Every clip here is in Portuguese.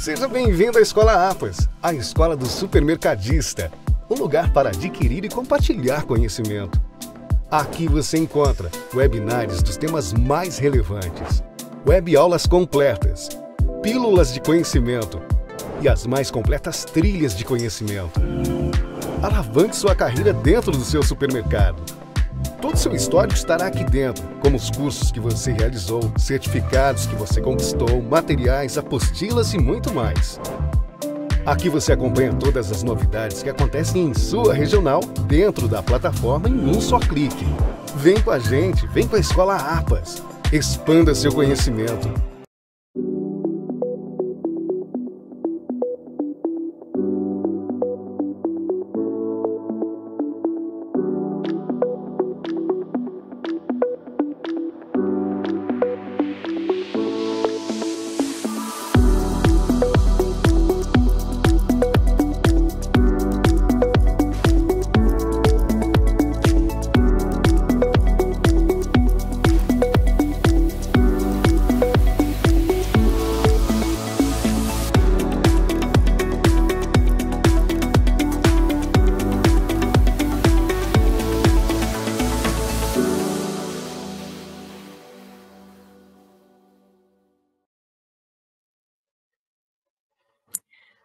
Seja bem-vindo à Escola APAS, a escola do supermercadista, um lugar para adquirir e compartilhar conhecimento. Aqui você encontra webinários dos temas mais relevantes, web aulas completas, pílulas de conhecimento e as mais completas trilhas de conhecimento. Alavanque sua carreira dentro do seu supermercado. Todo o seu histórico estará aqui dentro, como os cursos que você realizou, certificados que você conquistou, materiais, apostilas e muito mais. Aqui você acompanha todas as novidades que acontecem em sua regional, dentro da plataforma em um só clique. Vem com a gente, vem com a Escola APAS. Expanda seu conhecimento.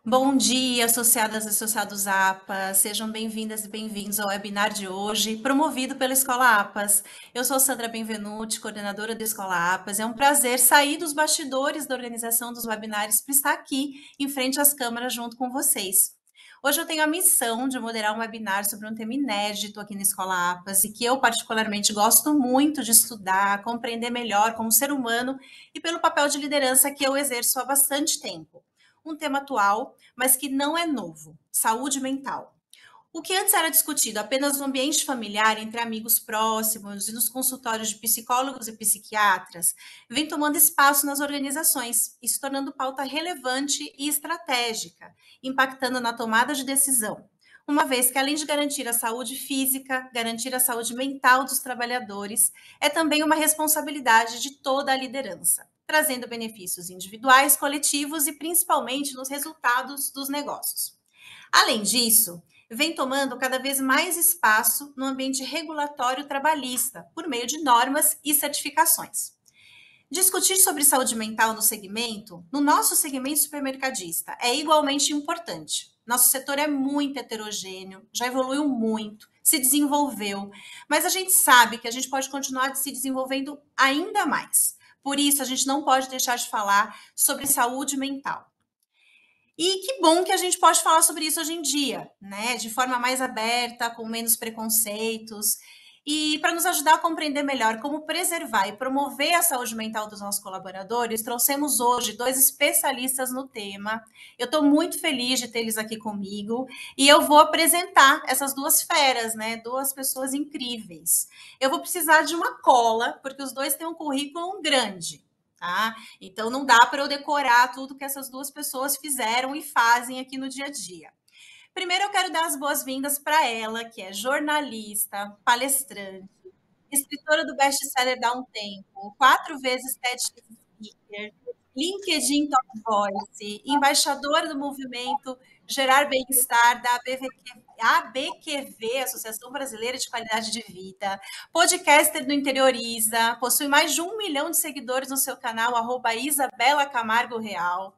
Bom dia, associadas e associados APAS, sejam bem-vindas e bem-vindos ao webinar de hoje, promovido pela Escola APAS. Eu sou Sandra Benvenuti, coordenadora da Escola APAS. É um prazer sair dos bastidores da organização dos webinários para estar aqui, em frente às câmeras, junto com vocês. Hoje eu tenho a missão de moderar um webinar sobre um tema inédito aqui na Escola APAS e que eu particularmente gosto muito de estudar, compreender melhor como ser humano e pelo papel de liderança que eu exerço há bastante tempo. Um tema atual, mas que não é novo: saúde mental. O que antes era discutido apenas no ambiente familiar, entre amigos próximos e nos consultórios de psicólogos e psiquiatras, vem tomando espaço nas organizações e se tornando pauta relevante e estratégica, impactando na tomada de decisão. Uma vez que, além de garantir a saúde física, garantir a saúde mental dos trabalhadores, é também uma responsabilidade de toda a liderança, trazendo benefícios individuais, coletivos e principalmente nos resultados dos negócios. Além disso, vem tomando cada vez mais espaço no ambiente regulatório trabalhista, por meio de normas e certificações. Discutir sobre saúde mental no nosso segmento supermercadista, é igualmente importante. Nosso setor é muito heterogêneo, já evoluiu muito, se desenvolveu, mas a gente sabe que a gente pode continuar se desenvolvendo ainda mais. Por isso, a gente não pode deixar de falar sobre saúde mental. E que bom que a gente pode falar sobre isso hoje em dia, né? De forma mais aberta, com menos preconceitos. E para nos ajudar a compreender melhor como preservar e promover a saúde mental dos nossos colaboradores, trouxemos hoje 2 especialistas no tema. Eu estou muito feliz de tê-los aqui comigo e eu vou apresentar essas 2 feras, né? 2 pessoas incríveis. Eu vou precisar de uma cola, porque os 2 têm um currículo grande. Tá? Então não dá para eu decorar tudo que essas 2 pessoas fizeram e fazem aqui no dia a dia. Primeiro eu quero dar as boas-vindas para ela, que é jornalista, palestrante, escritora do best-seller Dá um Tempo, 4 vezes TED Speaker, LinkedIn Top Voice, embaixadora do movimento Gerar Bem-Estar da ABQV, Associação Brasileira de Qualidade de Vida, podcaster do Interioriza, possui mais de 1 milhão de seguidores no seu canal, @Isabela Camargo Real.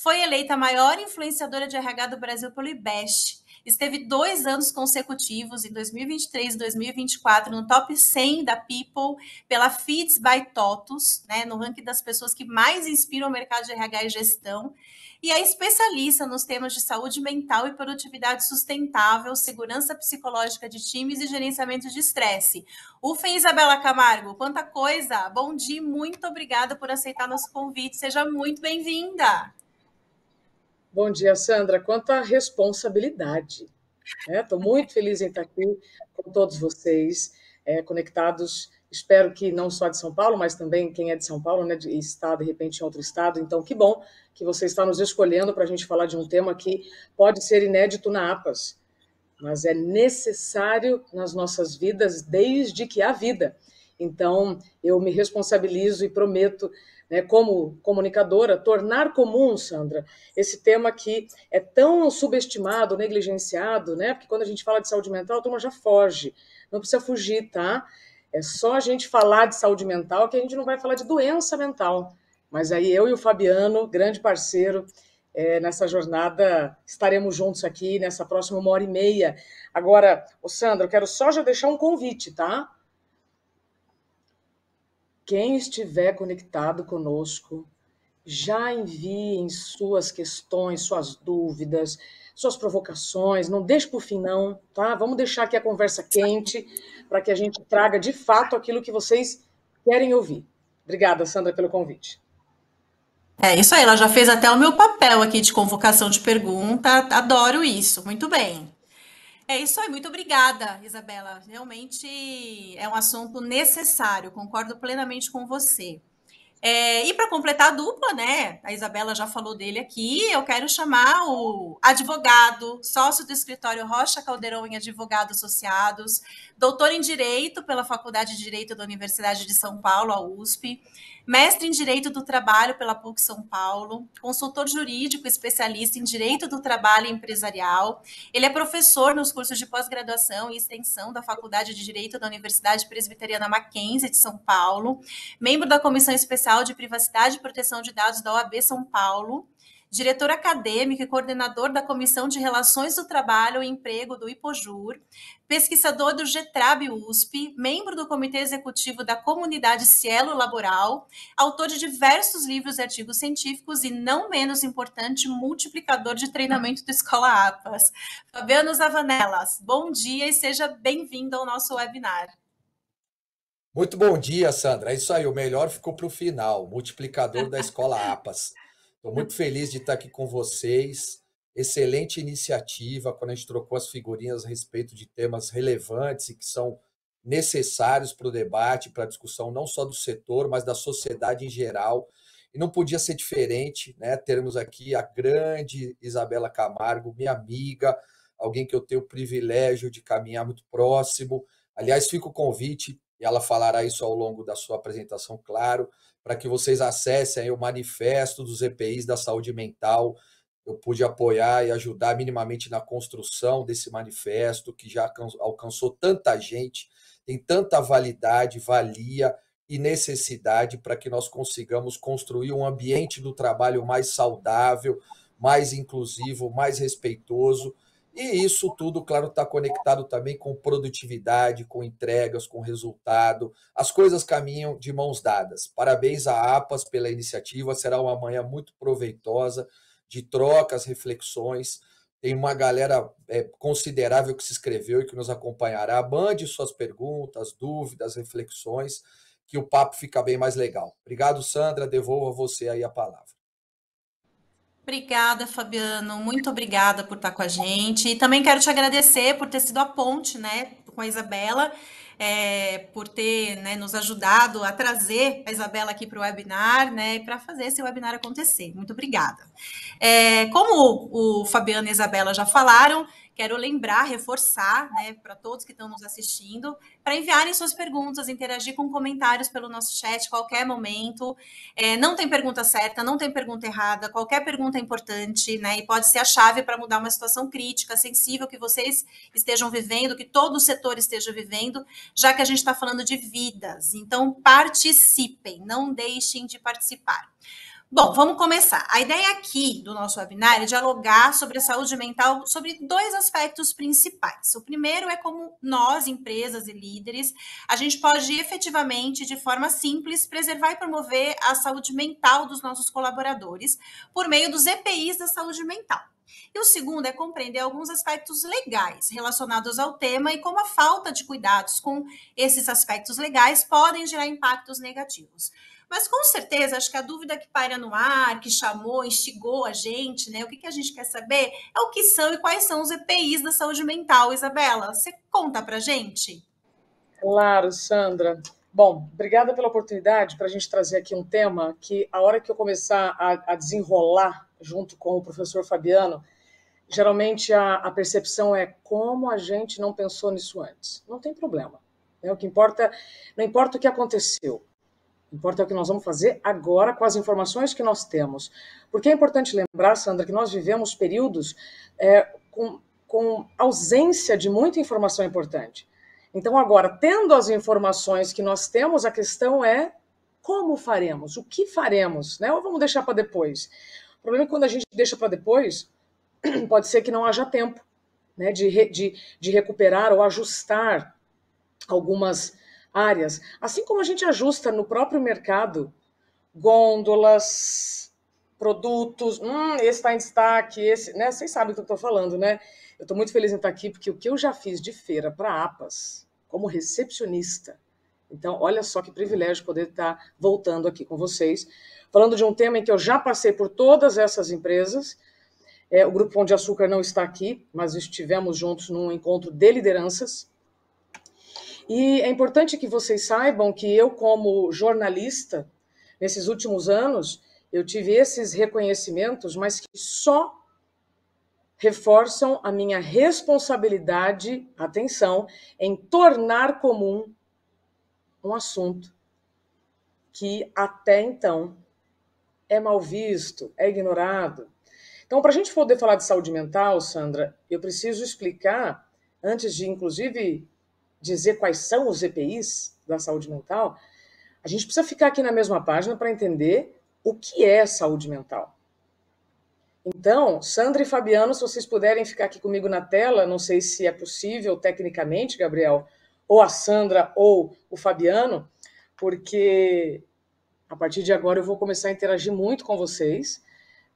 Foi eleita a maior influenciadora de RH do Brasil pelo IBEST. Esteve 2 anos consecutivos, em 2023 e 2024, no top 100 da People, pela Feeds by TOTUS, né, no ranking das pessoas que mais inspiram o mercado de RH e gestão. E é especialista nos temas de saúde mental e produtividade sustentável, segurança psicológica de times e gerenciamento de estresse. Ufem, Isabela Camargo, quanta coisa! Bom dia, muito obrigada por aceitar nosso convite. Seja muito bem-vinda! Bom dia, Sandra. Quanta responsabilidade. Estou muito feliz em estar aqui com todos vocês, conectados. Espero que não só de São Paulo, mas também quem é de São Paulo, né, e está, de repente, em outro estado. Então, que bom que você está nos escolhendo para a gente falar de um tema que pode ser inédito na APAS, mas é necessário nas nossas vidas desde que há vida. Então, eu me responsabilizo e prometo, né, como comunicadora, tornar comum, Sandra, esse tema que é tão subestimado, negligenciado, né? Porque quando a gente fala de saúde mental, a turma já foge. Não precisa fugir, tá? É só a gente falar de saúde mental que a gente não vai falar de doença mental. Mas aí eu e o Fabiano, grande parceiro, nessa jornada, estaremos juntos aqui nessa próxima 1h30. Agora, Sandra, eu quero só já deixar um convite, tá? Quem estiver conectado conosco, já enviem suas questões, suas dúvidas, suas provocações. Não deixe para o fim, não, tá? Vamos deixar aqui a conversa quente para que a gente traga de fato aquilo que vocês querem ouvir. Obrigada, Sandra, pelo convite. É isso aí, ela já fez até o meu papel aqui de convocação de pergunta. Adoro isso, muito bem. É isso aí, muito obrigada, Isabela. Realmente é um assunto necessário, concordo plenamente com você. E para completar a dupla, né? A Isabela já falou dele aqui. Eu quero chamar o advogado, sócio do escritório Rocha Caldeirão em Advogados Associados, doutor em Direito pela Faculdade de Direito da Universidade de São Paulo, a USP, mestre em Direito do Trabalho pela PUC São Paulo, consultor jurídico especialista em Direito do Trabalho Empresarial. Ele é professor nos cursos de pós-graduação e extensão da Faculdade de Direito da Universidade Presbiteriana Mackenzie de São Paulo, membro da Comissão Especial de Privacidade e Proteção de Dados da OAB São Paulo, diretor acadêmico e coordenador da Comissão de Relações do Trabalho e Emprego do IPOJUR, pesquisador do GETRAB USP, membro do Comitê Executivo da Comunidade Cielo Laboral, autor de diversos livros e artigos científicos e, não menos importante, multiplicador de treinamento da Escola APAS. Fabiano Zavanelas, bom dia e seja bem-vindo ao nosso webinar. Muito bom dia, Sandra. É isso aí, o melhor ficou para o final, multiplicador da Escola APAS. Estou muito feliz de estar aqui com vocês. Excelente iniciativa, quando a gente trocou as figurinhas a respeito de temas relevantes e que são necessários para o debate, para a discussão não só do setor, mas da sociedade em geral. E não podia ser diferente, né? Termos aqui a grande Isabela Camargo, minha amiga, alguém que eu tenho o privilégio de caminhar muito próximo. Aliás, fica o convite, e ela falará isso ao longo da sua apresentação, claro, para que vocês acessem aí o manifesto dos EPIs da saúde mental. Eu pude apoiar e ajudar minimamente na construção desse manifesto, que já alcançou tanta gente, tem tanta validade, valia e necessidade para que nós consigamos construir um ambiente do trabalho mais saudável, mais inclusivo, mais respeitoso. E isso tudo, claro, está conectado também com produtividade, com entregas, com resultado. As coisas caminham de mãos dadas. Parabéns à APAS pela iniciativa, será uma manhã muito proveitosa, de trocas, reflexões. Tem uma galera considerável que se inscreveu e que nos acompanhará. Mande suas perguntas, dúvidas, reflexões, que o papo fica bem mais legal. Obrigado, Sandra. Devolvo a você aí a palavra. Obrigada, Fabiano. Muito obrigada por estar com a gente. E também quero te agradecer por ter sido a ponte, né, com a Isabela, por ter, né, nos ajudado a trazer a Isabela aqui para o webinar, né, para fazer esse webinar acontecer. Muito obrigada. Como o Fabiano e a Isabela já falaram, quero lembrar, reforçar, né, para todos que estão nos assistindo, para enviarem suas perguntas, interagir com comentários pelo nosso chat a qualquer momento. Não tem pergunta certa, não tem pergunta errada, qualquer pergunta é importante, né, e pode ser a chave para mudar uma situação crítica, sensível que vocês estejam vivendo, que todo o setor esteja vivendo, já que a gente está falando de vidas. Então, participem, não deixem de participar. Bom, vamos começar. A ideia aqui do nosso webinar é dialogar sobre a saúde mental sobre dois aspectos principais. O primeiro é como nós, empresas e líderes, a gente pode efetivamente, de forma simples, preservar e promover a saúde mental dos nossos colaboradores por meio dos EPIs da saúde mental. E o segundo é compreender alguns aspectos legais relacionados ao tema e como a falta de cuidados com esses aspectos legais podem gerar impactos negativos. Mas, com certeza, acho que a dúvida que paira no ar, que chamou, instigou a gente, né? O que a gente quer saber é o que são e quais são os EPIs da saúde mental. Isabela, você conta pra gente? Claro, Sandra. Bom, obrigada pela oportunidade para a gente trazer aqui um tema que, a hora que eu começar a desenrolar junto com o professor Fabiano, geralmente a percepção é como a gente não pensou nisso antes. Não tem problema. O que importa, não importa o que aconteceu, importa o que nós vamos fazer agora com as informações que nós temos. Porque é importante lembrar, Sandra, que nós vivemos períodos com ausência de muita informação importante. Então, agora, tendo as informações que nós temos, a questão é como faremos, o que faremos, né? Ou vamos deixar para depois? O problema é que quando a gente deixa para depois, pode ser que não haja tempo, né, de recuperar ou ajustar algumas áreas. Assim como a gente ajusta no próprio mercado, gôndolas, produtos, esse está em destaque, esse, né? Vocês sabem do que eu estou falando, né? Eu estou muito feliz em estar aqui, porque o que eu já fiz de feira para APAS, como recepcionista, então, olha só que privilégio poder estar voltando aqui com vocês, falando de um tema em que eu já passei por todas essas empresas. O Grupo Pão de Açúcar não está aqui, mas estivemos juntos num encontro de lideranças. E é importante que vocês saibam que eu, como jornalista, nesses últimos anos, eu tive esses reconhecimentos, mas que só reforçam a minha responsabilidade, atenção, em tornar comum um assunto que até então é mal visto, é ignorado. Então, para a gente poder falar de saúde mental, Sandra, eu preciso explicar, antes de, inclusive, dizer quais são os EPIs da saúde mental, a gente precisa ficar aqui na mesma página para entender o que é saúde mental. Então, Sandra e Fabiano, se vocês puderem ficar aqui comigo na tela, não sei se é possível tecnicamente, Gabriel, ou a Sandra ou o Fabiano, porque a partir de agora eu vou começar a interagir muito com vocês,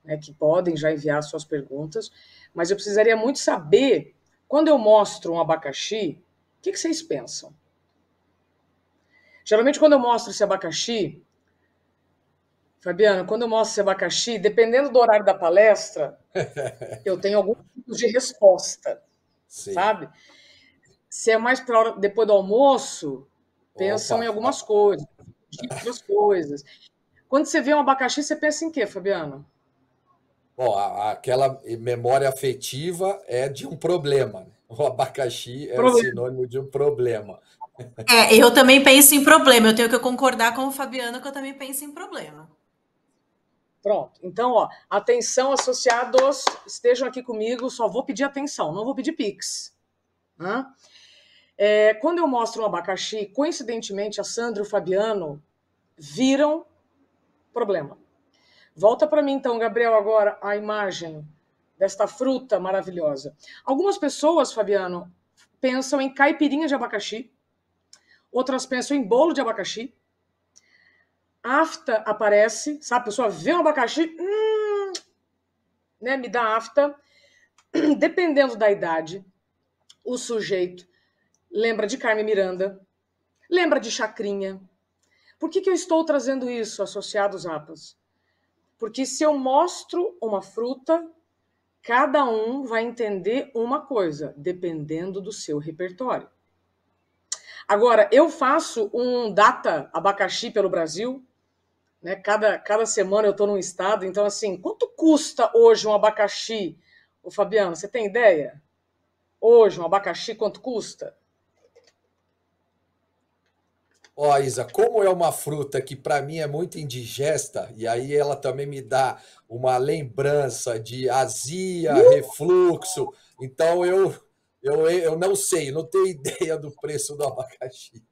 né, que podem já enviar suas perguntas, mas eu precisaria muito saber, quando eu mostro um abacaxi, o que vocês pensam? Geralmente, quando eu mostro esse abacaxi, Fabiano, quando eu mostro esse abacaxi, dependendo do horário da palestra, eu tenho alguns tipos de resposta, Sim. sabe? Se é mais para depois do almoço, pensam em algumas coisas, outras coisas. Quando você vê um abacaxi, você pensa em quê, Fabiano? Bom, aquela memória afetiva é de um problema, né? O abacaxi é sinônimo de um problema. Eu também penso em problema. Eu tenho que concordar com o Fabiano que eu também penso em problema. Pronto. Então, atenção, associados, estejam aqui comigo, só vou pedir atenção, não vou pedir Pix. Quando eu mostro um abacaxi, coincidentemente, a Sandra e o Fabiano viram problema. Volta para mim, então, Gabriel, agora a imagem desta fruta maravilhosa. Algumas pessoas, Fabiano, pensam em caipirinha de abacaxi, outras pensam em bolo de abacaxi. Afta aparece, sabe? A pessoa vê um abacaxi, né? Me dá afta. Dependendo da idade, o sujeito lembra de Carmen Miranda, lembra de Chacrinha. Por que eu estou trazendo isso, associados APAS? Porque se eu mostro uma fruta, cada um vai entender uma coisa, dependendo do seu repertório. Agora, eu faço um data abacaxi pelo Brasil, né? Cada semana eu estou num estado, então assim, quanto custa hoje um abacaxi? Ô, Fabiano, você tem ideia? Hoje, um abacaxi, quanto custa? Ó, Isa, como é uma fruta que para mim é muito indigesta, e aí ela também me dá uma lembrança de azia, refluxo, então eu não sei, não tenho ideia do preço do abacaxi.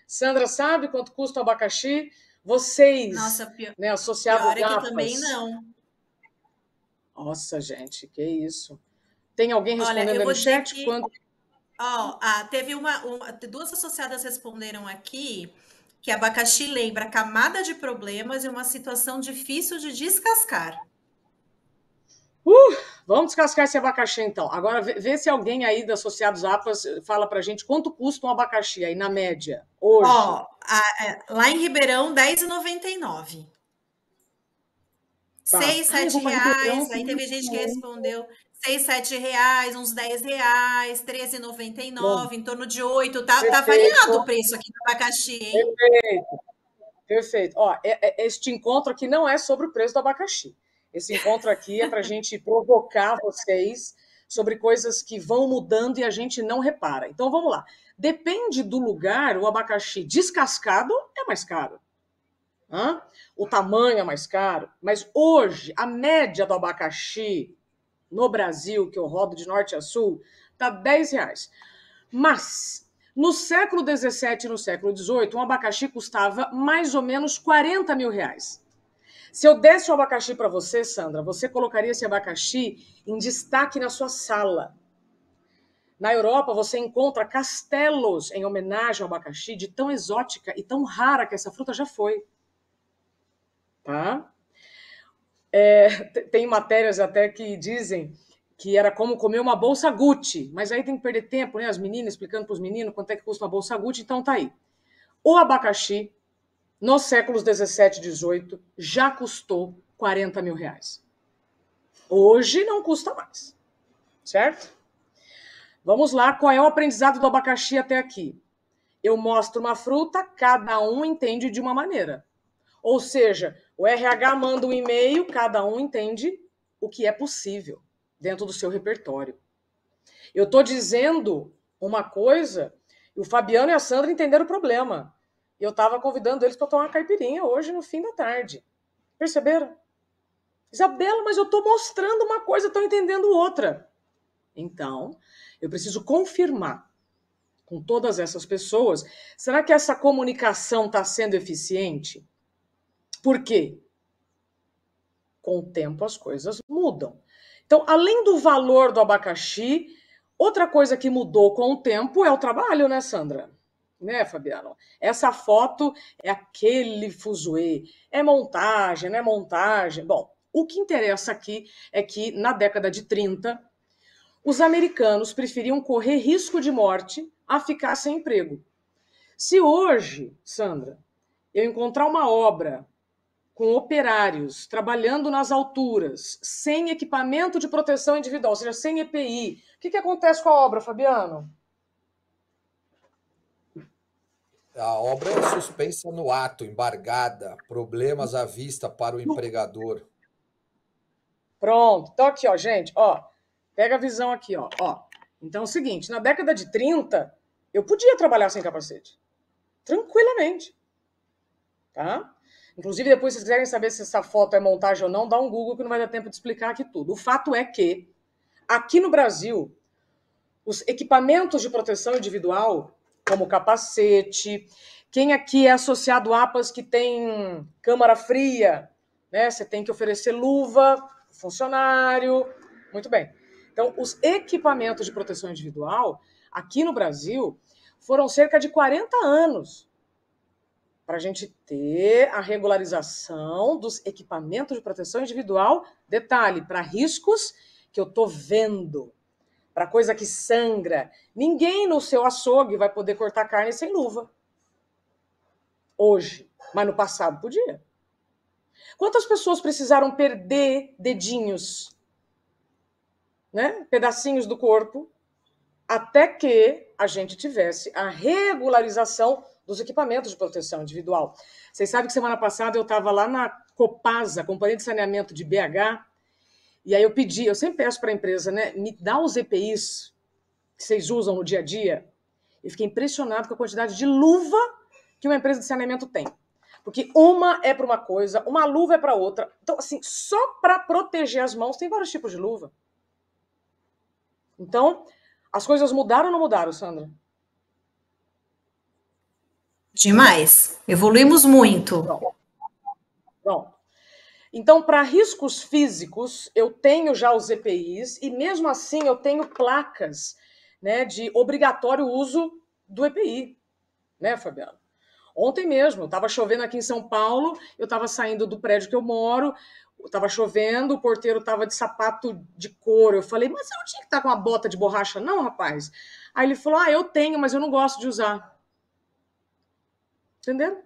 Sandra, sabe quanto custa o abacaxi? Vocês, Nossa, né, associados pior é que APAS. também não. Nossa, gente, que isso. Tem alguém respondendo Olha, eu vou no chat? que... Quando... teve duas associadas responderam aqui que abacaxi lembra camada de problemas e uma situação difícil de descascar. Vamos descascar esse abacaxi, então. Agora, vê se alguém aí da Associados APAS fala pra gente quanto custa um abacaxi aí, na média, hoje. Lá em Ribeirão, R$10,99. Tá. 6, 7 reais. Aí teve gente que respondeu 6, 7 reais, uns 10 reais, R$13,99, em torno de 8. Tá variado o preço aqui do abacaxi, hein? Perfeito. Este encontro aqui não é sobre o preço do abacaxi. Esse encontro aqui é para a gente provocar vocês sobre coisas que vão mudando e a gente não repara. Então, vamos lá. Depende do lugar, o abacaxi descascado é mais caro. O tamanho é mais caro. Mas hoje, a média do abacaxi no Brasil, que eu rodo de norte a sul, está R$10. Mas, no século XVII e no século XVIII, um abacaxi custava mais ou menos R$40.000. Se eu desse o abacaxi para você, Sandra, você colocaria esse abacaxi em destaque na sua sala. Na Europa, você encontra castelos em homenagem ao abacaxi, de tão exótica e tão rara que essa fruta já foi. Tá? Tem matérias até que dizem que era como comer uma bolsa Gucci, mas aí tem que perder tempo, né? As meninas explicando para os meninos quanto é que custa uma bolsa Gucci, então tá aí. O abacaxi, nos séculos 17 e 18, já custou R$40.000. Hoje não custa mais, certo? Vamos lá, qual é o aprendizado do abacaxi até aqui? Eu mostro uma fruta, cada um entende de uma maneira. Ou seja, o RH manda um e-mail, cada um entende o que é possível dentro do seu repertório. Eu estou dizendo uma coisa e o Fabiano e a Sandra entenderam o problema. Eu estava convidando eles para tomar uma caipirinha hoje no fim da tarde. Perceberam? Isabela, mas eu estou mostrando uma coisa, estou entendendo outra. Então, eu preciso confirmar com todas essas pessoas, será que essa comunicação está sendo eficiente? Por quê? Com o tempo as coisas mudam. Então, além do valor do abacaxi, outra coisa que mudou com o tempo é o trabalho, né, Sandra? Né, Fabiano? Essa foto é aquele fuzuê, é montagem, não é montagem. Bom, o que interessa aqui é que na década de 30, os americanos preferiam correr risco de morte a ficar sem emprego. Se hoje, Sandra, eu encontrar uma obra com operários trabalhando nas alturas, sem equipamento de proteção individual, ou seja, sem EPI, o que acontece com a obra, Fabiano? A obra é suspensa no ato, embargada, problemas à vista para o empregador. Pronto. Então aqui, ó, gente, ó, pega a visão aqui, ó. Então é o seguinte, na década de 30, eu podia trabalhar sem capacete. Tranquilamente. Tá? Inclusive, depois, se vocês quiserem saber se essa foto é montagem ou não, dá um Google que não vai dar tempo de explicar aqui tudo. O fato é que, aqui no Brasil, os equipamentos de proteção individual, como capacete, quem aqui é associado a APAS que tem câmara fria, né? Você tem que oferecer luva, funcionário. Muito bem. Então, os equipamentos de proteção individual, aqui no Brasil, foram cerca de 40 anos para a gente ter a regularização dos equipamentos de proteção individual, detalhe, para riscos que eu estou vendo, para coisa que sangra. Ninguém no seu açougue vai poder cortar carne sem luva. Hoje. Mas no passado podia. Quantas pessoas precisaram perder dedinhos, né? Pedacinhos do corpo, até que a gente tivesse a regularização dos equipamentos de proteção individual. Vocês sabem que semana passada eu estava lá na Copasa, Companhia de Saneamento de BH, e aí eu sempre peço para a empresa, né, me dá os EPIs que vocês usam no dia a dia. Eu fiquei impressionado com a quantidade de luva que uma empresa de saneamento tem. Porque uma é para uma coisa, uma luva é para outra. Então, assim, só para proteger as mãos tem vários tipos de luva. Então, as coisas mudaram ou não mudaram, Sandra? Demais. Evoluímos muito. Pronto. Então, para riscos físicos, eu tenho já os EPIs e, mesmo assim, eu tenho placas, né, de obrigatório uso do EPI. Né, Fabiano? Ontem mesmo, estava chovendo aqui em São Paulo, eu estava saindo do prédio que eu moro, estava chovendo, o porteiro estava de sapato de couro. Eu falei, mas eu não tinha que estar com uma bota de borracha, não, rapaz? Aí ele falou, eu tenho, mas eu não gosto de usar. Entenderam?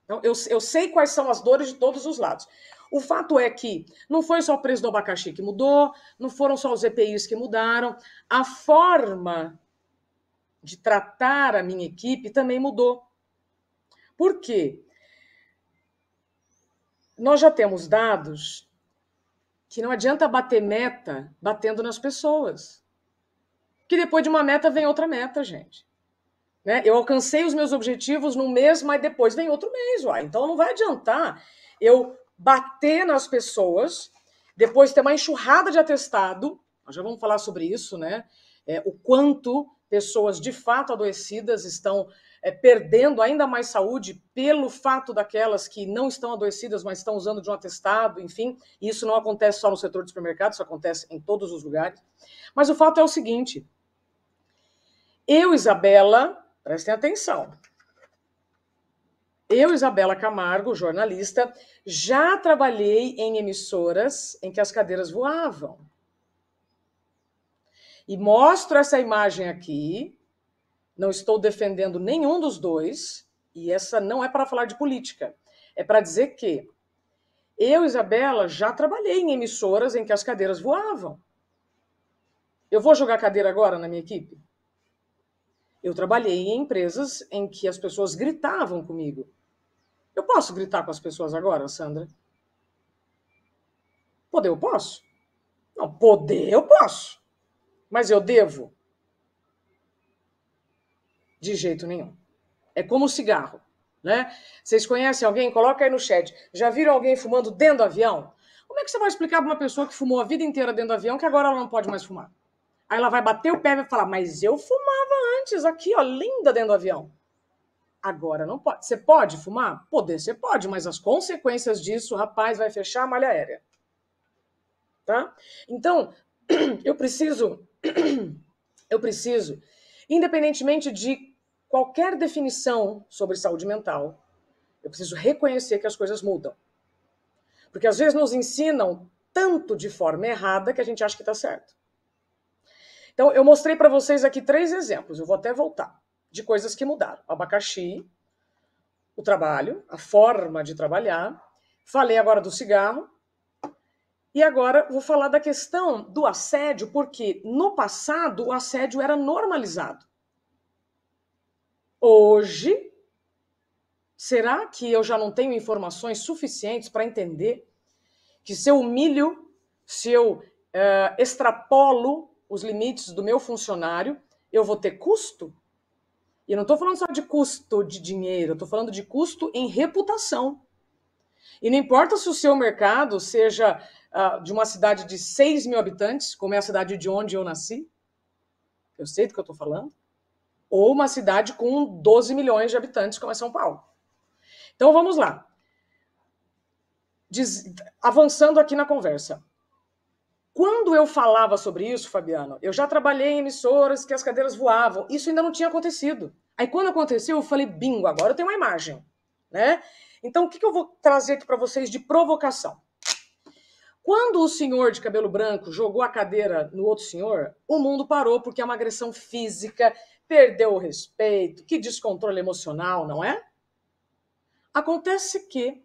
Então, eu sei quais são as dores de todos os lados. O fato é que não foi só o preço do abacaxi que mudou, não foram só os EPIs que mudaram, a forma de tratar a minha equipe também mudou. Por quê? Nós já temos dados que não adianta bater meta batendo nas pessoas. Que depois de uma meta vem outra meta, gente. né? Eu alcancei os meus objetivos num mês, mas depois vem outro mês, uai. Então não vai adiantar eu bater nas pessoas, depois ter uma enxurrada de atestado, nós já vamos falar sobre isso, né? O quanto pessoas de fato adoecidas estão perdendo ainda mais saúde pelo fato daquelas que não estão adoecidas, mas estão usando de um atestado, enfim. E isso não acontece só no setor de supermercado, isso acontece em todos os lugares. Mas o fato é o seguinte, eu, Isabela, prestem atenção, eu, Isabela Camargo, jornalista, já trabalhei em emissoras em que as cadeiras voavam. E mostro essa imagem aqui, não estou defendendo nenhum dos dois, e essa não é para falar de política, é para dizer que eu, Isabela, já trabalhei em emissoras em que as cadeiras voavam. Eu vou jogar cadeira agora na minha equipe? Eu trabalhei em empresas em que as pessoas gritavam comigo. Eu posso gritar com as pessoas agora, Sandra? Poder eu posso? Não, poder eu posso. Mas eu devo? De jeito nenhum. É como o cigarro, né? Vocês conhecem alguém? Coloca aí no chat. Já viram alguém fumando dentro do avião? Como é que você vai explicar para uma pessoa que fumou a vida inteira dentro do avião que agora ela não pode mais fumar? Aí ela vai bater o pé e vai falar, mas eu fumava antes aqui, ó, linda dentro do avião. Agora não pode. Você pode fumar? Poder você pode, mas as consequências disso, rapaz, vai fechar a malha aérea. Tá? Então, eu preciso, independentemente de qualquer definição sobre saúde mental, eu preciso reconhecer que as coisas mudam. Porque às vezes nos ensinam tanto de forma errada que a gente acha que está certo. Então, eu mostrei para vocês aqui 3 exemplos, eu vou até voltar, de coisas que mudaram. O abacaxi, o trabalho, a forma de trabalhar. Falei agora do cigarro. E agora vou falar da questão do assédio, porque no passado o assédio era normalizado. Hoje, será que eu já não tenho informações suficientes para entender que se eu humilho, se eu extrapolo os limites do meu funcionário, eu vou ter custo? E eu não estou falando só de custo de dinheiro, eu estou falando de custo em reputação. E não importa se o seu mercado seja de uma cidade de 6 mil habitantes, como é a cidade de onde eu nasci, eu sei do que eu estou falando, ou uma cidade com 12 milhões de habitantes, como é São Paulo. Então vamos lá. Avançando aqui na conversa. Quando eu falava sobre isso, Fabiano, eu já trabalhei em emissoras que as cadeiras voavam. Isso ainda não tinha acontecido. Aí quando aconteceu, eu falei, bingo, agora eu tenho uma imagem, né? Então o que eu vou trazer aqui para vocês de provocação? Quando o senhor de cabelo branco jogou a cadeira no outro senhor, o mundo parou porque é uma agressão física, perdeu o respeito, que descontrole emocional, não é? Acontece que,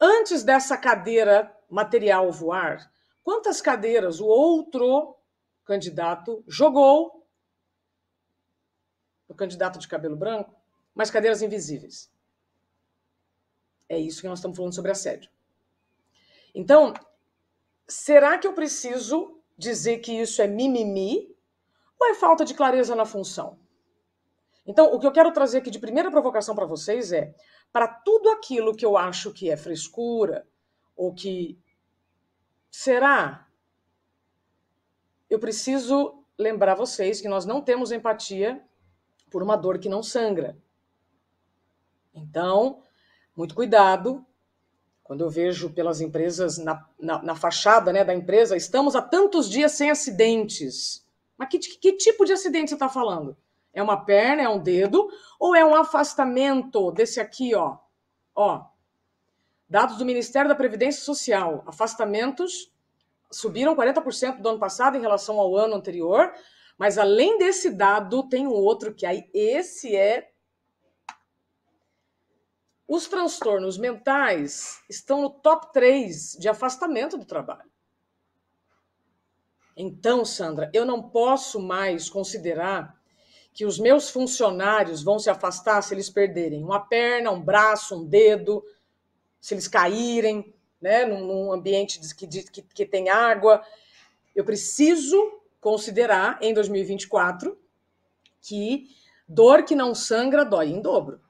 antes dessa cadeira material voar, quantas cadeiras o outro candidato jogou no candidato de cabelo branco? Mas cadeiras invisíveis. É isso que nós estamos falando sobre assédio. Então, será que eu preciso dizer que isso é mimimi ou é falta de clareza na função? Então, o que eu quero trazer aqui de primeira provocação para vocês é, para tudo aquilo que eu acho que é frescura, ou que será, eu preciso lembrar vocês que nós não temos empatia por uma dor que não sangra. Então, muito cuidado. Quando eu vejo pelas empresas, na fachada, né, da empresa, estamos há tantos dias sem acidentes. Mas que tipo de acidente você está falando? É uma perna, é um dedo, ou é um afastamento desse aqui, ó? Ó, dados do Ministério da Previdência Social, afastamentos subiram 40% do ano passado em relação ao ano anterior, mas além desse dado, tem um outro que aí, esse é... Os transtornos mentais estão no top 3 de afastamento do trabalho. Então, Sandra, eu não posso mais considerar que os meus funcionários vão se afastar se eles perderem uma perna, um braço, um dedo, se eles caírem, né, num ambiente que tem água. Eu preciso considerar, em 2024, que Dor que não sangra dói em dobro.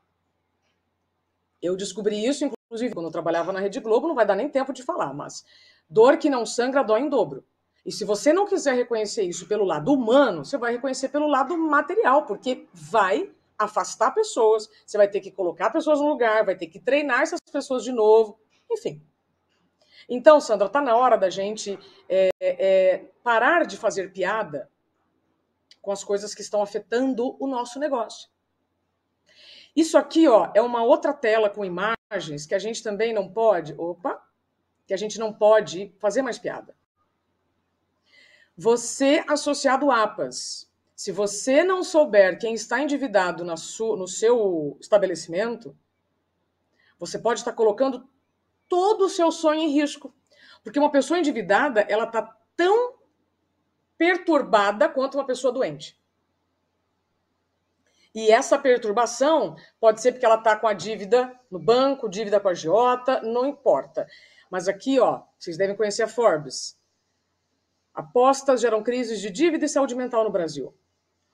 Eu descobri isso, inclusive, quando eu trabalhava na Rede Globo, não vai dar nem tempo de falar, mas dor que não sangra dói em dobro. E se você não quiser reconhecer isso pelo lado humano, você vai reconhecer pelo lado material, porque vai afastar pessoas, você vai ter que colocar pessoas no lugar, vai ter que treinar essas pessoas de novo, enfim. Então, Sandra, tá na hora da gente parar de fazer piada com as coisas que estão afetando o nosso negócio. Isso aqui, ó, é uma outra tela com imagens que a gente também não pode, que a gente não pode fazer mais piada. Você, associado APAS, se você não souber quem está endividado no seu estabelecimento, você pode estar colocando todo o seu sonho em risco. Porque uma pessoa endividada, ela está tão perturbada quanto uma pessoa doente. E essa perturbação pode ser porque ela está com a dívida no banco, dívida com a agiota, não importa. Mas aqui, ó, vocês devem conhecer a Forbes. Apostas geram crises de dívida e saúde mental no Brasil.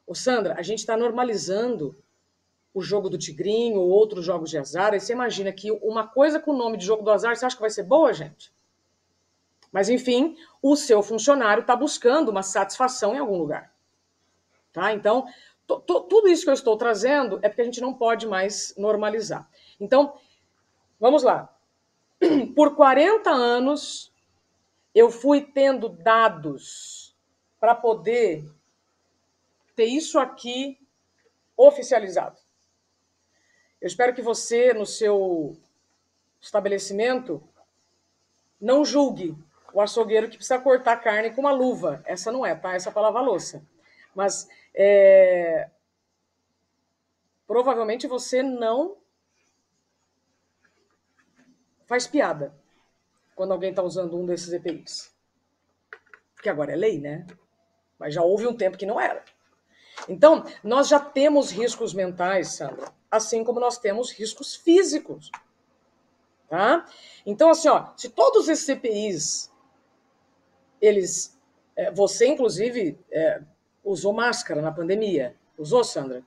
Ô Sandra, a gente está normalizando o jogo do tigrinho ou outros jogos de azar. Aí você imagina que uma coisa com o nome de jogo do azar, você acha que vai ser boa, gente? Mas, enfim, o seu funcionário está buscando uma satisfação em algum lugar. Tá? Então, tudo isso que eu estou trazendo é porque a gente não pode mais normalizar. Então, vamos lá. Por 40 anos, eu fui tendo dados para poder ter isso aqui oficializado. Eu espero que você, no seu estabelecimento, não julgue o açougueiro que precisa cortar carne com uma luva. Essa não é, tá? Essa é para lavar louça. Mas provavelmente você não faz piada quando alguém está usando um desses EPIs. Porque agora é lei, né? Mas já houve um tempo que não era. Então, nós já temos riscos mentais, Sandra, assim como nós temos riscos físicos. Tá? Então, assim, ó, se todos esses EPIs, eles... você, inclusive, usou máscara na pandemia. Usou, Sandra?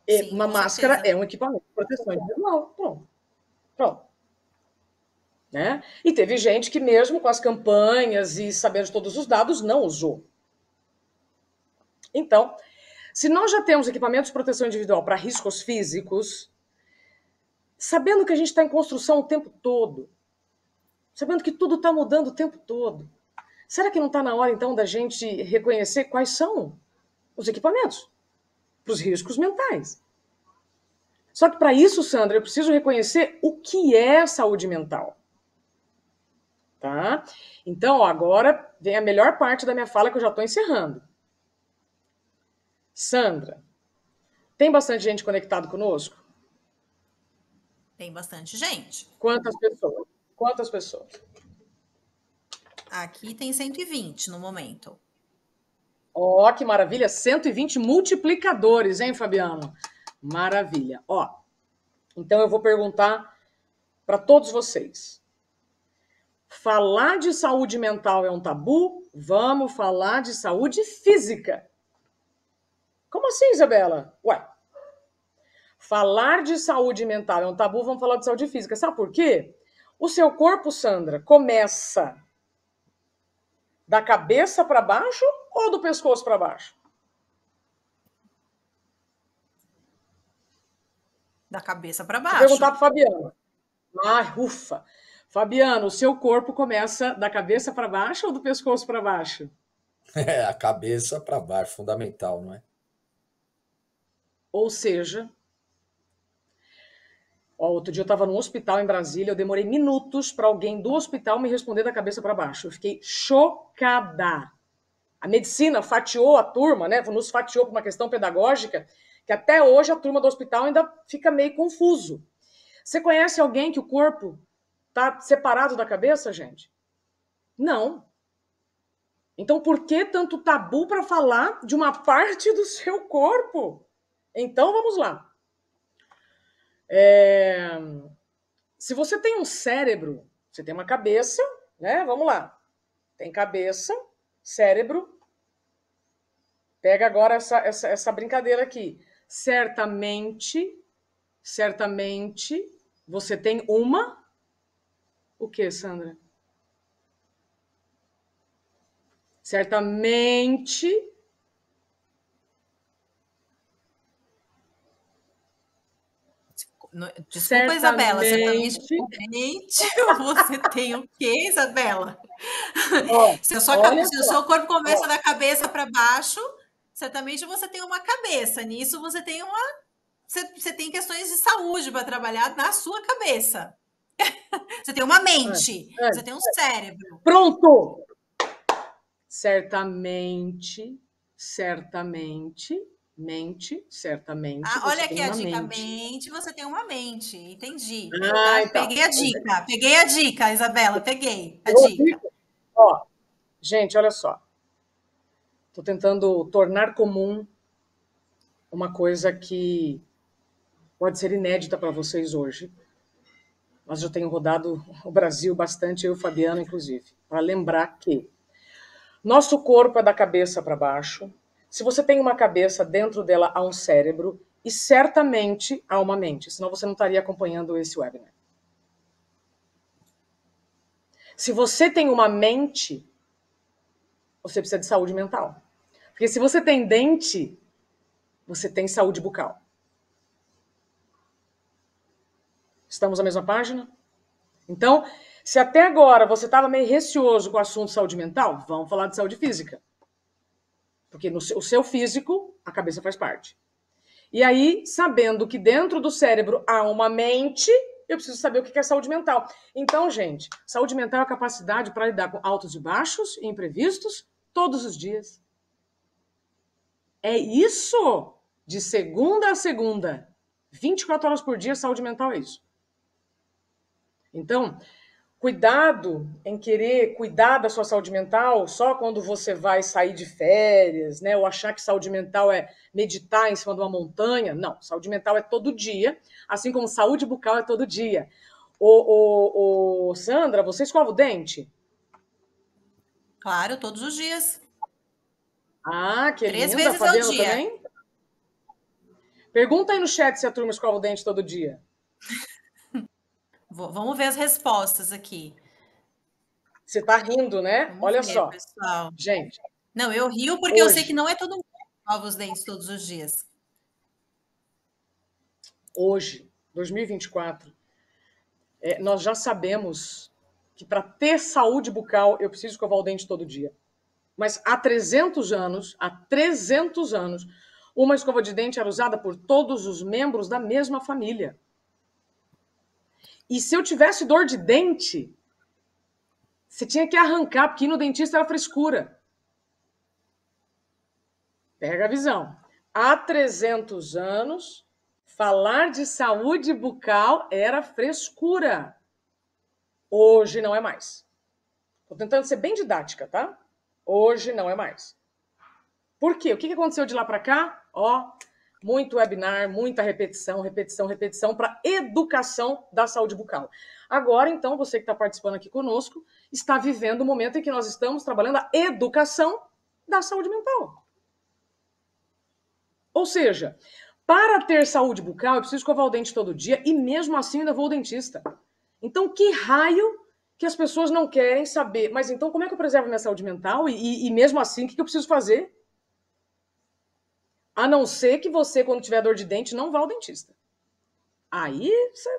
Sim, uma máscara é um equipamento de proteção individual. Pronto. Né? E teve gente que, mesmo com as campanhas e sabendo de todos os dados, não usou. Então, se nós já temos equipamentos de proteção individual para riscos físicos, sabendo que a gente está em construção o tempo todo, sabendo que tudo está mudando o tempo todo, será que não está na hora, então, da gente reconhecer quais são os equipamentos para os riscos mentais? Só que para isso, Sandra, eu preciso reconhecer o que é saúde mental. Tá? Então, ó, agora vem a melhor parte da minha fala que eu já estou encerrando. Sandra, tem bastante gente conectada conosco? Tem bastante gente. Quantas pessoas? Quantas pessoas? Aqui tem 120 no momento. Ó, que maravilha! 120 multiplicadores, hein, Fabiano? Maravilha. Ó, então eu vou perguntar para todos vocês. Falar de saúde mental é um tabu? Vamos falar de saúde física. Como assim, Isabela? Ué, falar de saúde mental é um tabu, vamos falar de saúde física. Sabe por quê? O seu corpo, Sandra, começa da cabeça para baixo ou do pescoço para baixo? Da cabeça para baixo. Vou perguntar para Fabiano. Ufa. Fabiano, o seu corpo começa da cabeça para baixo ou do pescoço para baixo? A cabeça para baixo, fundamental, não é? Ou seja, outro dia eu estava num hospital em Brasília, eu demorei minutos para alguém do hospital me responder da cabeça para baixo. Eu fiquei chocada. A medicina fatiou a turma, né? Nos fatiou por uma questão pedagógica, que até hoje a turma do hospital ainda fica meio confuso. Você conhece alguém que o corpo está separado da cabeça, gente? Não. Então, por que tanto tabu para falar de uma parte do seu corpo? Então, vamos lá. Se você tem um cérebro, você tem uma cabeça, né? Vamos lá. Tem cabeça, cérebro Pega agora essa brincadeira aqui. Certamente, você tem uma... O que, Sandra? Certamente... Desculpa, Isabela, certamente você tem o quê, Isabela? Se o seu corpo começa da cabeça para baixo, certamente você tem uma cabeça. Nisso você tem você tem questões de saúde para trabalhar na sua cabeça. Você tem uma mente, você tem um cérebro. Pronto! Certamente. Olha aqui a dica, mente, você tem uma mente. Entendi. Então. Peguei a dica, Isabela, peguei a dica. Ó, gente, olha só. Estou tentando tornar comum uma coisa que pode ser inédita para vocês hoje. Nós já tenho rodado o Brasil bastante, eu e o Fabiano, inclusive, para lembrar que nosso corpo é da cabeça para baixo. Se você tem uma cabeça, dentro dela há um cérebro e certamente há uma mente, senão você não estaria acompanhando esse webinar. Se você tem uma mente, você precisa de saúde mental. Porque se você tem dente, você tem saúde bucal. Estamos na mesma página? Então, se até agora você estava meio receoso com o assunto saúde mental, vamos falar de saúde física. Porque no seu físico, a cabeça faz parte. E aí, sabendo que dentro do cérebro há uma mente, eu preciso saber o que é saúde mental. Então, gente, saúde mental é a capacidade para lidar com altos e baixos e imprevistos todos os dias. É isso! De segunda a segunda. 24 horas por dia, saúde mental é isso. Então, cuidado em querer cuidar da sua saúde mental só quando você vai sair de férias, né? Ou achar que saúde mental é meditar em cima de uma montanha. Não, saúde mental é todo dia, assim como saúde bucal é todo dia. Sandra, você escova o dente? Claro, todos os dias. Ah, que 3 linda. vezes Fabiano ao dia. Também? Pergunta aí no chat se a turma escova o dente todo dia. Vamos ver as respostas aqui. Você tá rindo, né? Vamos Olha ver, só. Pessoal. Gente. Não, eu rio porque eu sei que não é todo mundo que escova os dentes todos os dias. Hoje, 2024, nós já sabemos que para ter saúde bucal eu preciso escovar o dente todo dia. Mas há 300 anos, uma escova de dente era usada por todos os membros da mesma família. E se eu tivesse dor de dente, você tinha que arrancar, porque ir no dentista era frescura. Pega a visão. Há 300 anos, falar de saúde bucal era frescura. Hoje não é mais. Estou tentando ser bem didática, tá? Hoje não é mais. Por quê? O que aconteceu de lá para cá? Muito webinar, muita repetição para educação da saúde bucal. Agora, então, você que está participando aqui conosco, está vivendo o momento em que nós estamos trabalhando a educação da saúde mental. Ou seja, para ter saúde bucal, eu preciso escovar o dente todo dia e mesmo assim ainda vou ao dentista. Então, que raio que as pessoas não querem saber? Mas então, como é que eu preservo minha saúde mental? E mesmo assim, o que eu preciso fazer? A não ser que você, quando tiver dor de dente, não vá ao dentista. Aí você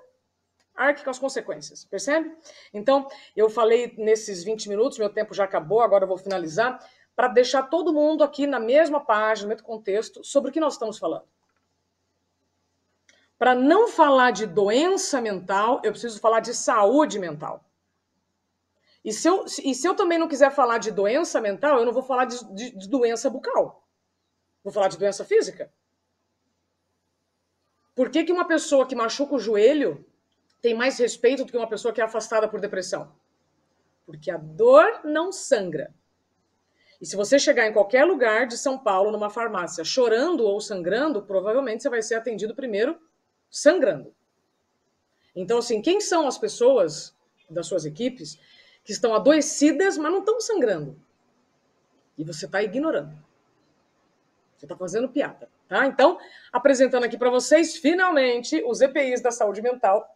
arque com as consequências, percebe? Então, eu falei nesses 20 minutos, meu tempo já acabou, agora eu vou finalizar, para deixar todo mundo aqui na mesma página, no mesmo contexto, sobre o que nós estamos falando. Para não falar de doença mental, eu preciso falar de saúde mental. E se eu também não quiser falar de doença mental, eu não vou falar de doença bucal. Vou falar de doença física. Por que uma pessoa que machuca o joelho tem mais respeito do que uma pessoa que é afastada por depressão? Porque a dor não sangra. E se você chegar em qualquer lugar de São Paulo, numa farmácia, chorando ou sangrando, provavelmente você vai ser atendido primeiro sangrando. Então, assim, quem são as pessoas das suas equipes que estão adoecidas, mas não estão sangrando? E você está ignorando. Você está fazendo piada, tá? Então, apresentando aqui para vocês, finalmente, os EPIs da saúde mental.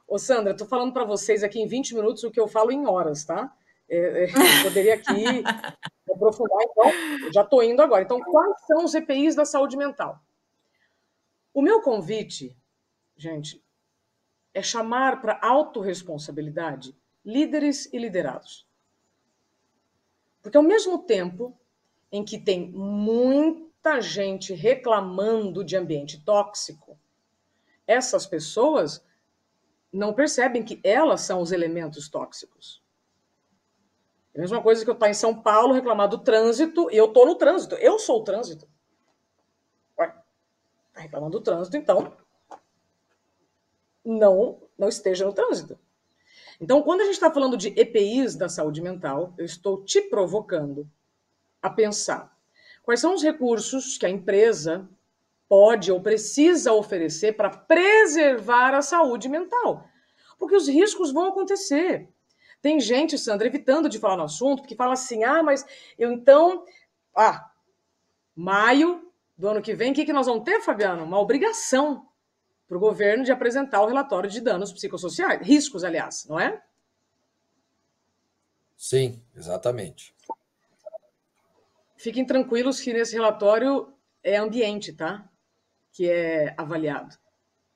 Ô, Sandra, estou falando para vocês aqui em 20 minutos o que eu falo em horas, tá? Eu poderia aqui aprofundar, então, já estou indo agora. Então, quais são os EPIs da saúde mental? O meu convite, gente, é chamar para autorresponsabilidade líderes e liderados. Porque ao mesmo tempo em que tem muita gente reclamando de ambiente tóxico, essas pessoas não percebem que elas são os elementos tóxicos. É a mesma coisa que eu estar em São Paulo reclamar do trânsito e eu estou no trânsito. Eu sou o trânsito. Ué, está reclamando do trânsito, então não esteja no trânsito. Então, quando a gente está falando de EPIs da saúde mental, eu estou te provocando a pensar quais são os recursos que a empresa pode ou precisa oferecer para preservar a saúde mental. Porque os riscos vão acontecer. Tem gente, Sandra, evitando de falar no assunto, porque fala assim, mas eu então... maio do ano que vem, o que nós vamos ter, Fabiano? Uma obrigação para o governo de apresentar o relatório de danos psicossociais, riscos, aliás, não é? Sim, exatamente. Fiquem tranquilos que nesse relatório é ambiente, tá? Que é avaliado.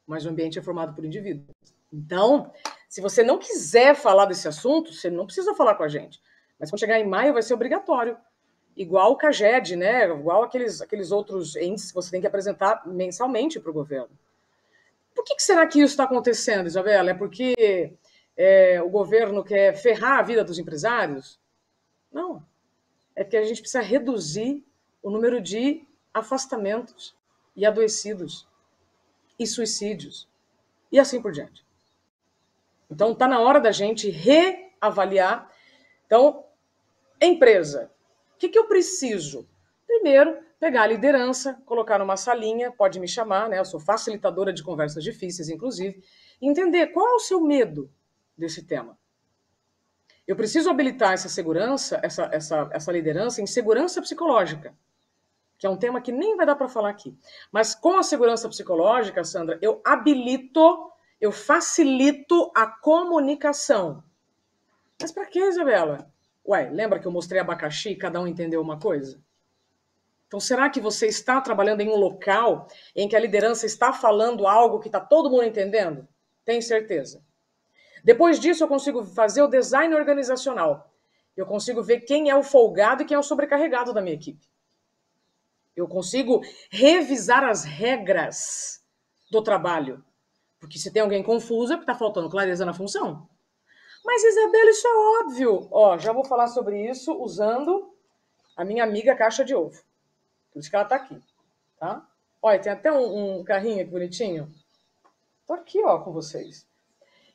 Mas o ambiente é formado por indivíduos. Então, se você não quiser falar desse assunto, você não precisa falar com a gente. Mas quando chegar em maio vai ser obrigatório. Igual o CAGED, né? Igual aqueles outros entes que você tem que apresentar mensalmente para o governo. Por que será que isso está acontecendo, Isabela? É porque o governo quer ferrar a vida dos empresários? Não. É porque a gente precisa reduzir o número de afastamentos e adoecidos e suicídios e assim por diante. Então, está na hora da gente reavaliar. Então, empresa, o que eu preciso? Primeiro, pegar a liderança, colocar numa salinha, pode me chamar, né? Eu sou facilitadora de conversas difíceis, inclusive, e entender qual é o seu medo desse tema. Eu preciso habilitar essa segurança, essa liderança em segurança psicológica, que é um tema que nem vai dar para falar aqui. Mas com a segurança psicológica, Sandra, eu habilito, eu facilito a comunicação. Mas para quê, Isabela? Ué, lembra que eu mostrei abacaxi e cada um entendeu uma coisa? Então, será que você está trabalhando em um local em que a liderança está falando algo que está todo mundo entendendo? Tenho certeza. Depois disso, eu consigo fazer o design organizacional. Eu consigo ver quem é o folgado e quem é o sobrecarregado da minha equipe. Eu consigo revisar as regras do trabalho. Porque se tem alguém confuso, é porque está faltando clareza na função. Mas, Isabela, isso é óbvio. Já vou falar sobre isso usando a minha amiga caixa de ovo. Por isso que ela está aqui. Tá? Olha, tem até um carrinho aqui bonitinho. Estou aqui, com vocês.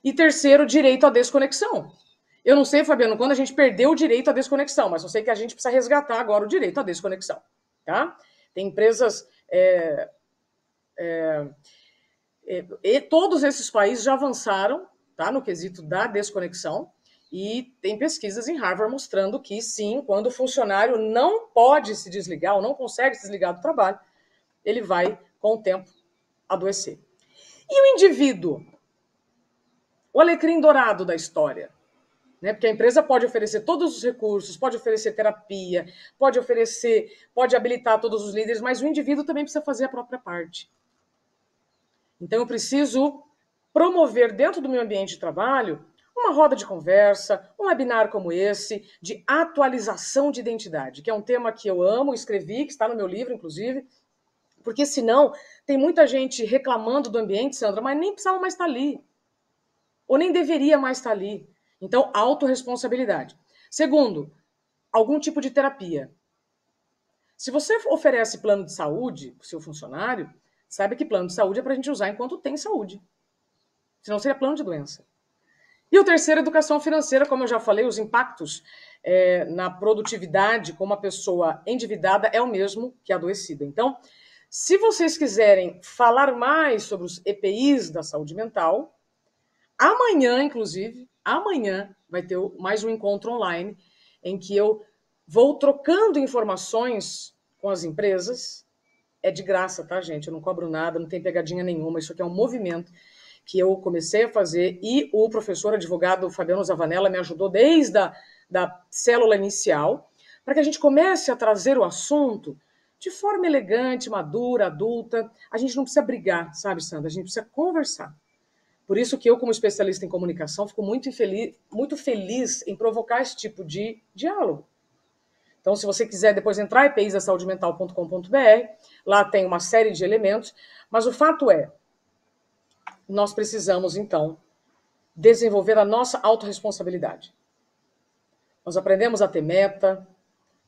E terceiro, direito à desconexão. Eu não sei, Fabiano, quando a gente perdeu o direito à desconexão, mas eu sei que a gente precisa resgatar agora o direito à desconexão. Tá? Tem empresas... e todos esses países já avançaram, tá, no quesito da desconexão, e tem pesquisas em Harvard mostrando que, sim, quando o funcionário não pode se desligar ou não consegue se desligar do trabalho, ele vai, com o tempo, adoecer. E o indivíduo? O alecrim dourado da história. Né? Porque a empresa pode oferecer todos os recursos, pode oferecer terapia, pode habilitar todos os líderes, mas o indivíduo também precisa fazer a própria parte. Então, eu preciso promover dentro do meu ambiente de trabalho uma roda de conversa, um webinar como esse, de atualização de identidade, que é um tema que eu amo, escrevi, que está no meu livro, inclusive, porque senão tem muita gente reclamando do ambiente, Sandra, mas nem precisava mais estar ali, ou nem deveria mais estar ali. Então, autorresponsabilidade. Segundo, algum tipo de terapia. Se você oferece plano de saúde para o seu funcionário, saiba que plano de saúde é para a gente usar enquanto tem saúde. Senão seria plano de doença. E o terceiro, educação financeira, como eu já falei, os impactos na produtividade com uma pessoa endividada é o mesmo que adoecida. Então, se vocês quiserem falar mais sobre os EPIs da saúde mental, amanhã, inclusive, vai ter mais um encontro online em que eu vou trocando informações com as empresas. É de graça, tá, gente? Eu não cobro nada, não tem pegadinha nenhuma. Isso aqui é um movimento que eu comecei a fazer e o professor advogado Fabiano Zavanella me ajudou desde da célula inicial para que a gente comece a trazer o assunto de forma elegante, madura, adulta. A gente não precisa brigar, sabe, Sandra? A gente precisa conversar. Por isso que eu, como especialista em comunicação, fico muito feliz em provocar esse tipo de diálogo. Então, se você quiser depois entrar em episasaudemental.com.br, lá tem uma série de elementos, mas o fato é, nós precisamos, então, desenvolver a nossa autorresponsabilidade. Nós aprendemos a ter meta,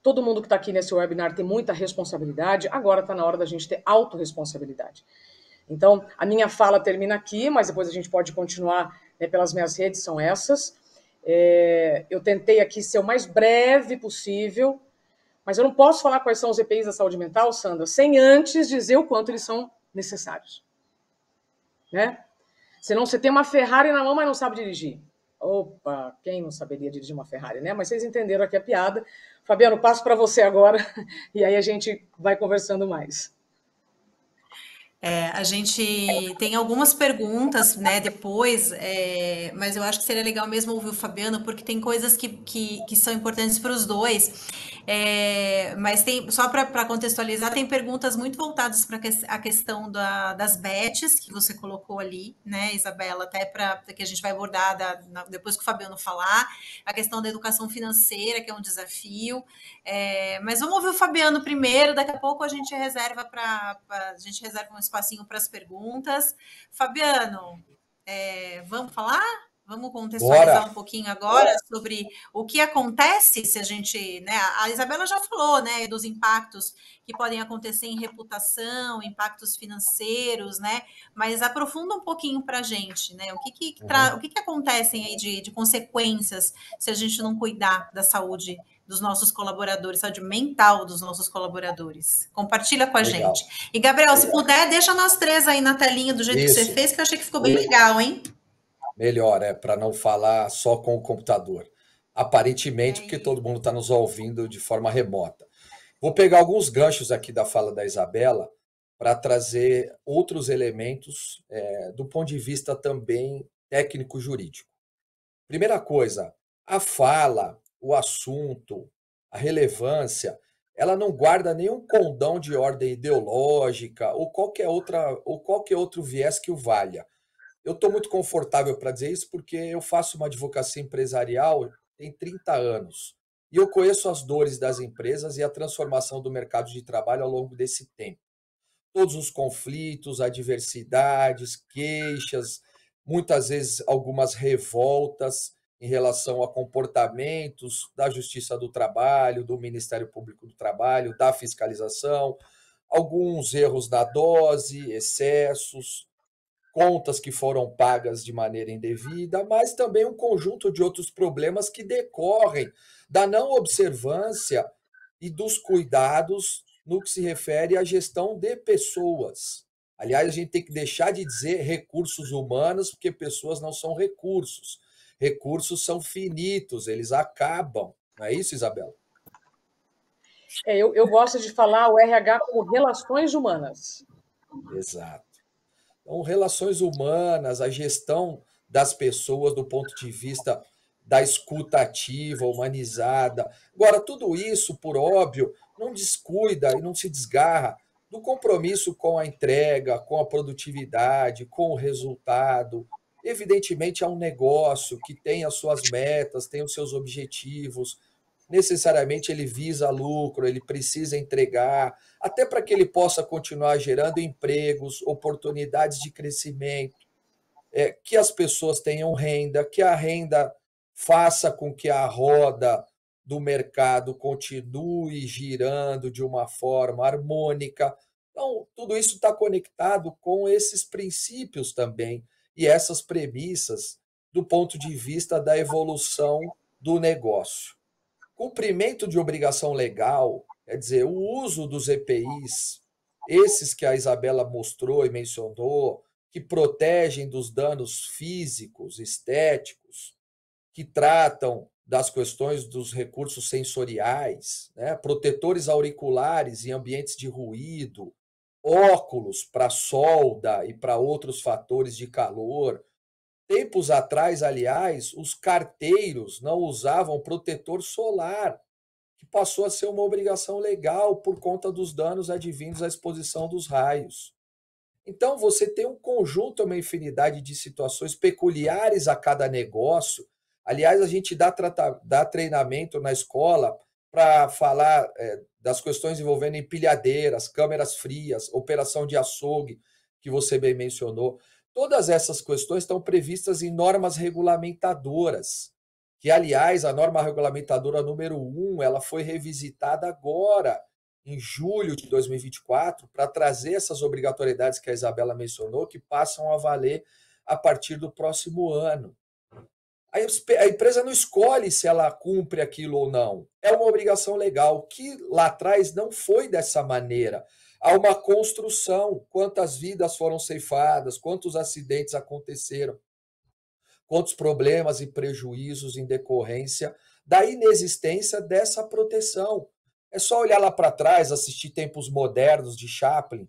todo mundo que está aqui nesse webinar tem muita responsabilidade, agora está na hora da gente ter autorresponsabilidade. Então, a minha fala termina aqui, mas depois a gente pode continuar, né, pelas minhas redes, são essas. Eu tentei aqui ser o mais breve possível, mas eu não posso falar quais são os EPIs da saúde mental, Sandra, sem antes dizer o quanto eles são necessários. Né? Senão você tem uma Ferrari na mão, mas não sabe dirigir. Opa, quem não saberia dirigir uma Ferrari, né? Mas vocês entenderam aqui a piada. Fabiano, passo para você agora, e aí a gente vai conversando mais. A gente tem algumas perguntas, né, depois, mas eu acho que seria legal mesmo ouvir o Fabiano, porque tem coisas que são importantes para os dois. Mas tem, só para contextualizar, tem perguntas muito voltadas para a questão das bets que você colocou ali, né, Isabela, até para que a gente vai abordar depois que o Fabiano falar, a questão da educação financeira, que é um desafio. Mas vamos ouvir o Fabiano primeiro, daqui a pouco a gente reserva um espacinho para as perguntas. Fabiano, vamos falar? Vamos contextualizar um pouquinho agora sobre o que acontece se a gente, né? A Isabela já falou, né, dos impactos que podem acontecer em reputação, impactos financeiros, né? Mas aprofunda um pouquinho para a gente, né? O que acontecem aí de consequências se a gente não cuidar da saúde dos nossos colaboradores, saúde mental dos nossos colaboradores. Compartilha com a gente. E, Gabriel, se puder, deixa nós três aí na telinha do jeito que você fez, que eu achei que ficou bem legal, hein? Melhor, para não falar só com o computador. Aparentemente, porque todo mundo está nos ouvindo de forma remota. Vou pegar alguns ganchos aqui da fala da Isabela para trazer outros elementos do ponto de vista também técnico-jurídico. Primeira coisa, a fala, o assunto, a relevância, ela não guarda nenhum condão de ordem ideológica ou qualquer outro viés que o valha. Eu estou muito confortável para dizer isso porque eu faço uma advocacia empresarial tem 30 anos e eu conheço as dores das empresas e a transformação do mercado de trabalho ao longo desse tempo. Todos os conflitos, adversidades, queixas, muitas vezes algumas revoltas em relação a comportamentos da Justiça do Trabalho, do Ministério Público do Trabalho, da fiscalização, alguns erros na dose, excessos, contas que foram pagas de maneira indevida, mas também um conjunto de outros problemas que decorrem da não observância e dos cuidados no que se refere à gestão de pessoas. Aliás, a gente tem que deixar de dizer recursos humanos, porque pessoas não são recursos. Recursos são finitos, eles acabam. Não é isso, Isabela? Eu gosto de falar o RH como relações humanas. Exato. Então, relações humanas, a gestão das pessoas do ponto de vista da escuta ativa, humanizada. Agora, tudo isso, por óbvio, não descuida e não se desgarra do compromisso com a entrega, com a produtividade, com o resultado. Evidentemente, é um negócio que tem as suas metas, tem os seus objetivos. Necessariamente ele visa lucro, ele precisa entregar, até para que ele possa continuar gerando empregos, oportunidades de crescimento, que as pessoas tenham renda, que a renda faça com que a roda do mercado continue girando de uma forma harmônica. Então, tudo isso está conectado com esses princípios também e essas premissas do ponto de vista da evolução do negócio. Cumprimento de obrigação legal, quer dizer, o uso dos EPIs, esses que a Isabela mostrou e mencionou, que protegem dos danos físicos, estéticos, que tratam das questões dos recursos sensoriais, né? Protetores auriculares em ambientes de ruído, óculos para solda e para outros fatores de calor. Tempos atrás, aliás, os carteiros não usavam protetor solar, que passou a ser uma obrigação legal por conta dos danos advindos à exposição dos raios. Então, você tem um conjunto, uma infinidade de situações peculiares a cada negócio. Aliás, a gente dá treinamento na escola para falar das questões envolvendo empilhadeiras, câmeras frias, operação de açougue, que você bem mencionou. Todas essas questões estão previstas em normas regulamentadoras, que, aliás, a norma regulamentadora número 1, ela foi revisitada agora, em julho de 2024, para trazer essas obrigatoriedades que a Isabela mencionou, que passam a valer a partir do próximo ano. A empresa não escolhe se ela cumpre aquilo ou não. É uma obrigação legal, que lá atrás não foi dessa maneira. Há uma construção, quantas vidas foram ceifadas, quantos acidentes aconteceram, quantos problemas e prejuízos em decorrência da inexistência dessa proteção. É só olhar lá para trás, assistir Tempos Modernos de Chaplin,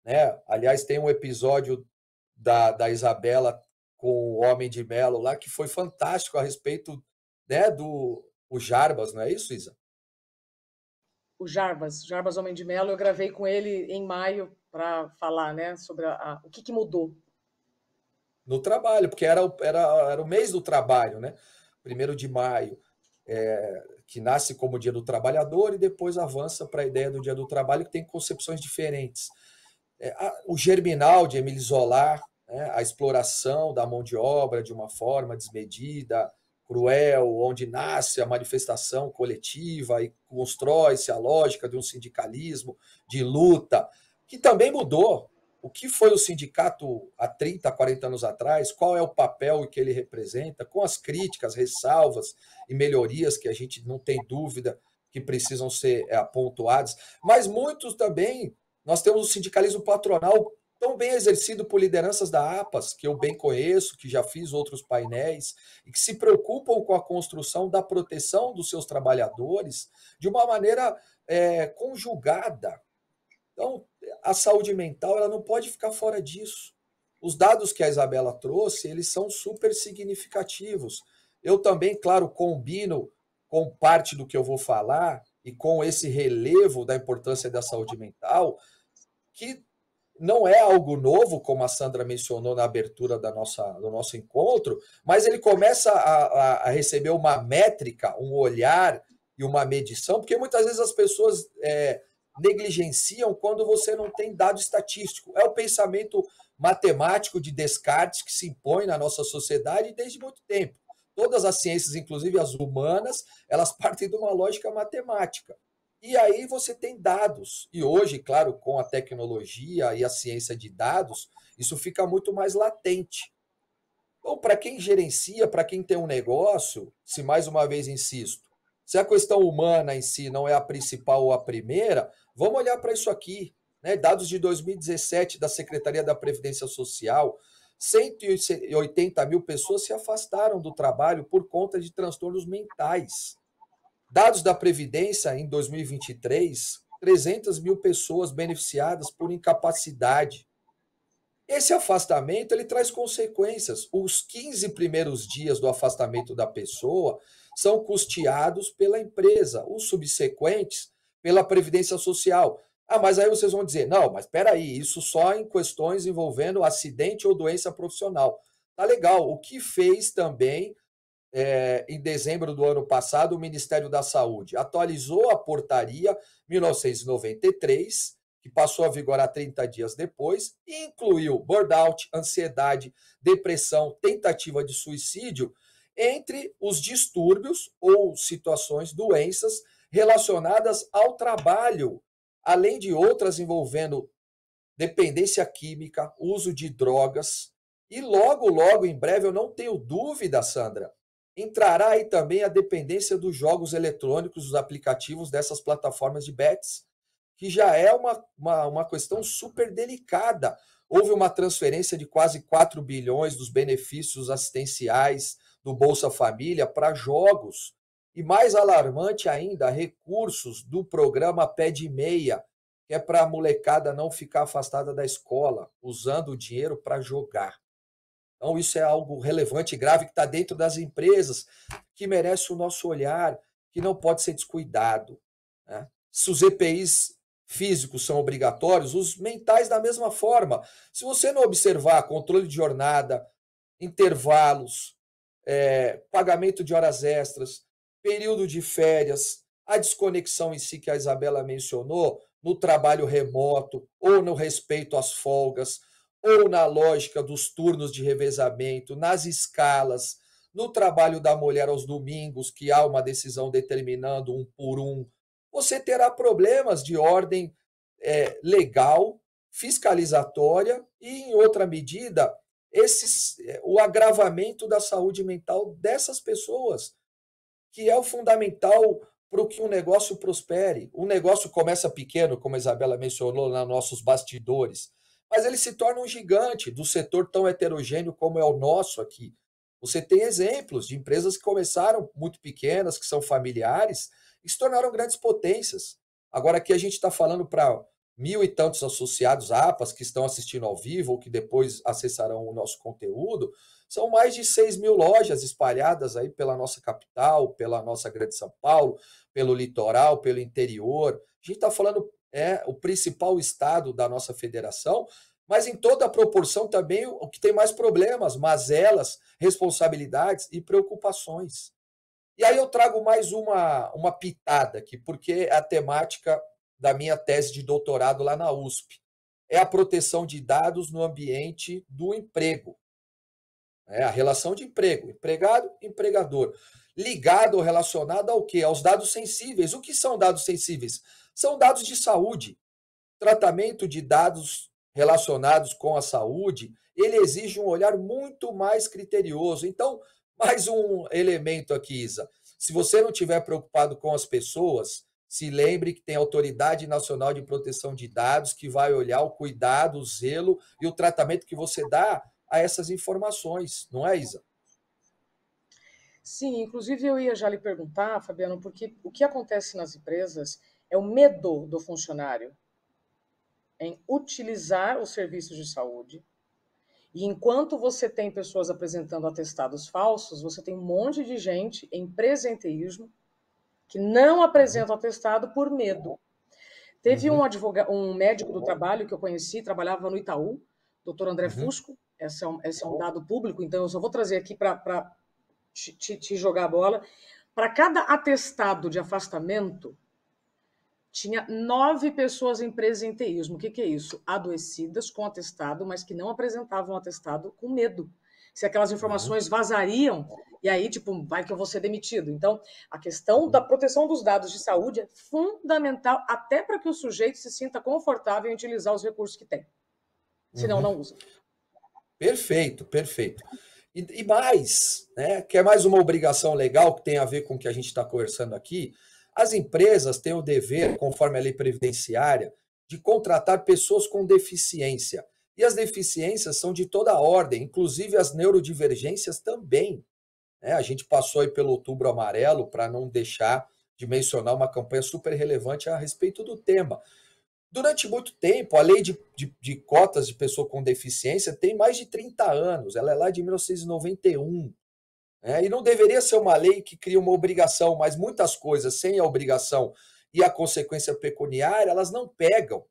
né? Aliás, tem um episódio da Isabela com o Homem de Melo lá que foi fantástico a respeito, né, do o Jarbas, não é isso, Isa? O Jarbas Homem de Melo, eu gravei com ele em maio para falar, né, sobre o que mudou. No trabalho, porque era o mês do trabalho, né? 1º de maio, que nasce como Dia do Trabalhador e depois avança para a ideia do Dia do Trabalho, que tem concepções diferentes. O Germinal, de Émile Zola, né? A exploração da mão de obra de uma forma desmedida, cruel, onde nasce a manifestação coletiva e constrói-se a lógica de um sindicalismo de luta, que também mudou. O que foi o sindicato há 30, 40 anos atrás? Qual é o papel que ele representa? Com as críticas, ressalvas e melhorias que a gente não tem dúvida que precisam ser pontuadas. Mas muitos também, nós temos o sindicalismo patronal tão bem exercido por lideranças da APAS, que eu bem conheço, que já fiz outros painéis, e que se preocupam com a construção da proteção dos seus trabalhadores de uma maneira conjugada. Então, a saúde mental ela não pode ficar fora disso. Os dados que a Isabela trouxe, eles são super significativos. Eu também, claro, combino com parte do que eu vou falar e com esse relevo da importância da saúde mental, que não é algo novo, como a Sandra mencionou na abertura do nosso encontro, mas ele começa a receber uma métrica, um olhar e uma medição, porque muitas vezes as pessoas negligenciam quando você não tem dado estatístico. É o pensamento matemático de Descartes que se impõe na nossa sociedade desde muito tempo. Todas as ciências, inclusive as humanas, elas partem de uma lógica matemática. E aí você tem dados. E hoje, claro, com a tecnologia e a ciência de dados, isso fica muito mais latente. Então, para quem gerencia, para quem tem um negócio, se mais uma vez insisto, se a questão humana em si não é a principal ou a primeira, vamos olhar para isso aqui, né? Dados de 2017 da Secretaria da Previdência Social, 180 mil pessoas se afastaram do trabalho por conta de transtornos mentais. Dados da Previdência em 2023, 300 mil pessoas beneficiadas por incapacidade. Esse afastamento ele traz consequências. Os 15 primeiros dias do afastamento da pessoa são custeados pela empresa, os subsequentes pela Previdência Social. Ah, mas aí vocês vão dizer, não, mas espera aí, isso só em questões envolvendo acidente ou doença profissional. Tá legal. O que fez também, em dezembro do ano passado, o Ministério da Saúde atualizou a portaria 1993, que passou a vigorar 30 dias depois, e incluiu burnout, ansiedade, depressão, tentativa de suicídio, entre os distúrbios ou situações, doenças relacionadas ao trabalho, além de outras envolvendo dependência química, uso de drogas, e logo, logo, em breve, eu não tenho dúvida, Sandra, entrará aí também a dependência dos jogos eletrônicos, dos aplicativos dessas plataformas de bets, que já é uma questão super delicada. Houve uma transferência de quase 4 bilhões dos benefícios assistenciais do Bolsa Família para jogos. E mais alarmante ainda, recursos do programa Pé de Meia, que é para a molecada não ficar afastada da escola, usando o dinheiro para jogar. Então, isso é algo relevante e grave que está dentro das empresas, que merece o nosso olhar, que não pode ser descuidado, né? Se os EPIs físicos são obrigatórios, os mentais da mesma forma. Se você não observar controle de jornada, intervalos, pagamento de horas extras, período de férias, a desconexão em si que a Isabela mencionou, no trabalho remoto, ou no respeito às folgas, ou na lógica dos turnos de revezamento, nas escalas, no trabalho da mulher aos domingos, que há uma decisão determinando um por um, você terá problemas de ordem legal, fiscalizatória e, em outra medida, o agravamento da saúde mental dessas pessoas, que é o fundamental para que um negócio prospere. O negócio começa pequeno, como a Isabela mencionou, nos nossos bastidores, mas ele se torna um gigante do setor tão heterogêneo como é o nosso aqui. Você tem exemplos de empresas que começaram muito pequenas, que são familiares, e se tornaram grandes potências. Agora aqui a gente está falando para 1.000 e tantos associados APAS que estão assistindo ao vivo ou que depois acessarão o nosso conteúdo. São mais de 6.000 lojas espalhadas aí pela nossa capital, pela nossa grande São Paulo, pelo litoral, pelo interior. A gente está falando o principal estado da nossa federação, mas em toda a proporção também o que tem mais problemas, mazelas, responsabilidades e preocupações. E aí eu trago mais uma pitada aqui, porque é a temática da minha tese de doutorado lá na USP. É a proteção de dados no ambiente do emprego. A relação de emprego, empregado, empregador. Ligado ou relacionado ao quê? Aos dados sensíveis. O que são dados sensíveis? São dados de saúde. Tratamento de dados relacionados com a saúde, ele exige um olhar muito mais criterioso. Então, mais um elemento aqui, Isa. Se você não estiver preocupado com as pessoas, se lembre que tem a Autoridade Nacional de Proteção de Dados que vai olhar o cuidado, o zelo e o tratamento que você dá a essas informações, não é, Isa? Sim, inclusive eu ia já lhe perguntar, Fabiano, porque o que acontece nas empresas é o medo do funcionário em utilizar os serviços de saúde. E enquanto você tem pessoas apresentando atestados falsos, você tem um monte de gente em presenteísmo que não apresenta o atestado por medo. Teve um médico do trabalho que eu conheci, trabalhava no Itaú, doutor André Fusco, esse é um dado público, então eu só vou trazer aqui para te jogar a bola. Para cada atestado de afastamento, tinha 9 pessoas em presenteísmo. O que é isso? Adoecidas com atestado, mas que não apresentavam atestado com medo. Se aquelas informações vazariam, e aí, tipo, vai que eu vou ser demitido. Então, a questão da proteção dos dados de saúde é fundamental até para que o sujeito se sinta confortável em utilizar os recursos que tem. Senão, não usa. Perfeito, perfeito. E mais, né, que é mais uma obrigação legal que tem a ver com o que a gente está conversando aqui, as empresas têm o dever, conforme a lei previdenciária, de contratar pessoas com deficiência. E as deficiências são de toda a ordem, inclusive as neurodivergências também. A gente passou aí pelo Outubro Amarelo para não deixar de mencionar uma campanha super relevante a respeito do tema. Durante muito tempo, a lei de cotas de pessoa com deficiência tem mais de 30 anos, ela é lá de 1991. E não deveria ser uma lei que cria uma obrigação, mas muitas coisas sem a obrigação e a consequência pecuniária, elas não pegam.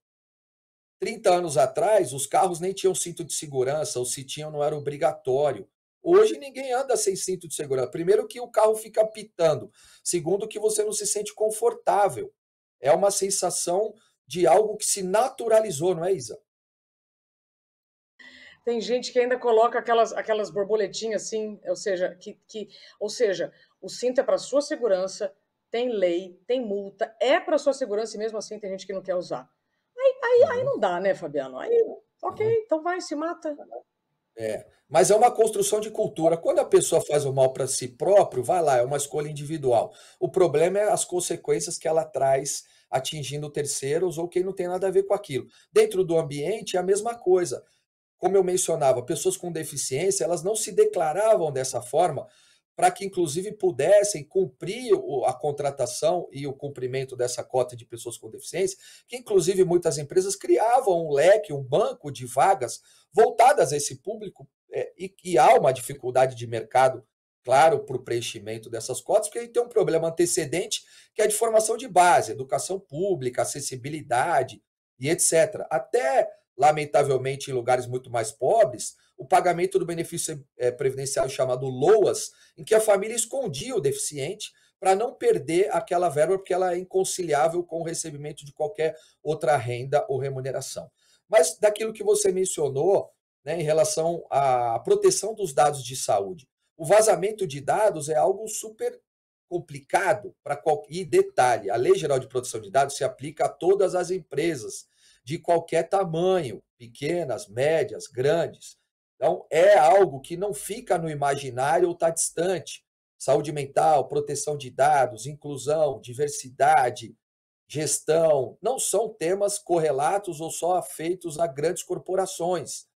30 anos atrás, os carros nem tinham cinto de segurança, ou se tinham, não era obrigatório. Hoje ninguém anda sem cinto de segurança. Primeiro que o carro fica apitando. Segundo que você não se sente confortável. É uma sensação de algo que se naturalizou, não é, Isa? Tem gente que ainda coloca aquelas borboletinhas assim, ou seja, o cinto é para sua segurança, tem lei, tem multa, é para sua segurança e mesmo assim tem gente que não quer usar. Aí não dá, né, Fabiano? Aí, ok, então vai, se mata. Mas é uma construção de cultura. Quando a pessoa faz o mal para si próprio, vai lá, é uma escolha individual. O problema é as consequências que ela traz atingindo terceiros ou quem não tem nada a ver com aquilo. Dentro do ambiente é a mesma coisa. Como eu mencionava, pessoas com deficiência, elas não se declaravam dessa forma para que, inclusive, pudessem cumprir a contratação e o cumprimento dessa cota de pessoas com deficiência, que, inclusive, muitas empresas criavam um leque, um banco de vagas voltadas a esse público, e há uma dificuldade de mercado, claro, para o preenchimento dessas cotas, porque aí tem um problema antecedente, que é de formação de base, educação pública, acessibilidade e etc. Até, lamentavelmente, em lugares muito mais pobres, o pagamento do benefício previdenciário chamado LOAS, em que a família escondia o deficiente para não perder aquela verba, porque ela é inconciliável com o recebimento de qualquer outra renda ou remuneração. Mas daquilo que você mencionou, né, em relação à proteção dos dados de saúde, o vazamento de dados é algo super complicado para qualquer. E detalhe, a Lei Geral de Proteção de Dados se aplica a todas as empresas de qualquer tamanho, pequenas, médias, grandes. Então, é algo que não fica no imaginário ou está distante. Saúde mental, proteção de dados, inclusão, diversidade, gestão, não são temas correlatos ou só afeitos a grandes corporações.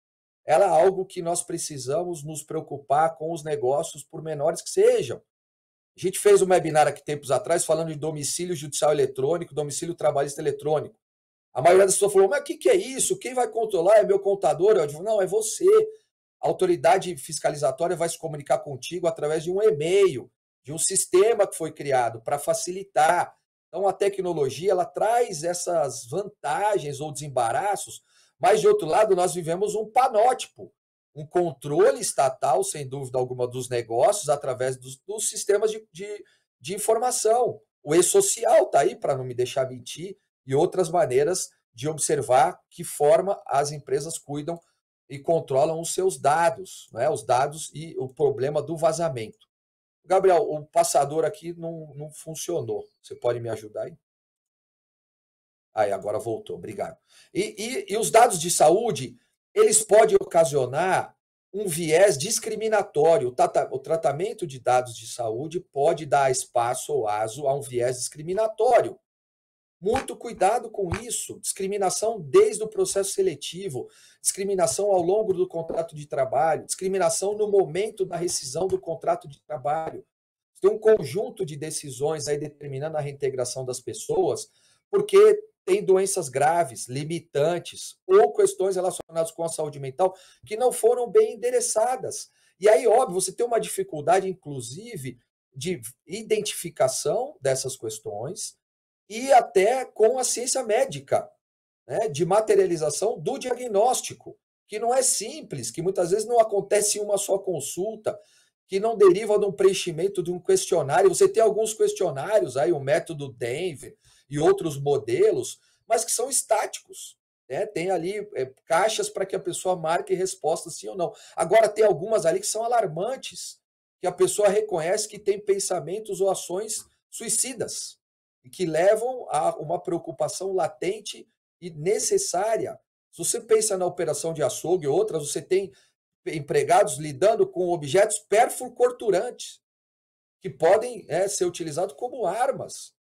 Ela é algo que nós precisamos nos preocupar com os negócios, por menores que sejam. A gente fez um webinar aqui tempos atrás falando de domicílio judicial eletrônico, domicílio trabalhista eletrônico. A maioria das pessoas falou, mas o que é isso? Quem vai controlar? É meu contador? Eu digo, não, é você. A autoridade fiscalizatória vai se comunicar contigo através de um e-mail, de um sistema que foi criado para facilitar. Então, a tecnologia ela traz essas vantagens ou desembaraços, mas, de outro lado, nós vivemos um panótipo, um controle estatal, sem dúvida alguma, dos negócios através dos sistemas de informação. O e-social está aí, para não me deixar mentir, e outras maneiras de observar que forma as empresas cuidam e controlam os seus dados, né? Os dados e o problema do vazamento. Gabriel, o passador aqui não funcionou. Você pode me ajudar aí? Aí, agora voltou, obrigado. E os dados de saúde, eles podem ocasionar um viés discriminatório. O tratamento de dados de saúde pode dar espaço ou aso a um viés discriminatório. Muito cuidado com isso. Discriminação desde o processo seletivo, discriminação ao longo do contrato de trabalho, discriminação no momento da rescisão do contrato de trabalho. Tem um conjunto de decisões aí determinando a reintegração das pessoas, porque tem doenças graves, limitantes, ou questões relacionadas com a saúde mental que não foram bem endereçadas. E aí, óbvio, você tem uma dificuldade, inclusive, de identificação dessas questões e até com a ciência médica, né, de materialização do diagnóstico, que não é simples, que muitas vezes não acontece em uma só consulta, que não deriva de um preenchimento de um questionário. Você tem alguns questionários, aí o método Denver e outros modelos, mas que são estáticos, né? Tem ali caixas para que a pessoa marque resposta sim ou não. Agora, tem algumas ali que são alarmantes, que a pessoa reconhece que tem pensamentos ou ações suicidas, e que levam a uma preocupação latente e necessária. Se você pensa na operação de açougue e outras, você tem empregados lidando com objetos perfurcorturantes, que podem ser utilizados como armas.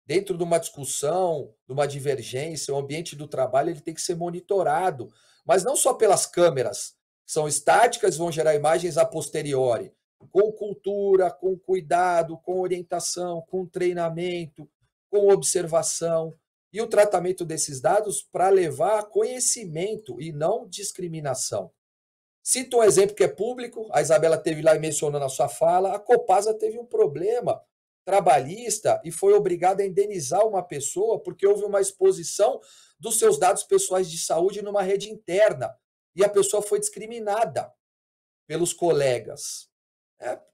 Dentro de uma discussão, de uma divergência, o ambiente do trabalho ele tem que ser monitorado, mas não só pelas câmeras, que são estáticas e vão gerar imagens a posteriori, com cultura, com cuidado, com orientação, com treinamento, com observação, e o tratamento desses dados para levar a conhecimento e não discriminação. Cito um exemplo que é público, a Isabela teve lá e mencionou na sua fala, a Copasa teve um problema trabalhista e foi obrigada a indenizar uma pessoa porque houve uma exposição dos seus dados pessoais de saúde numa rede interna e a pessoa foi discriminada pelos colegas.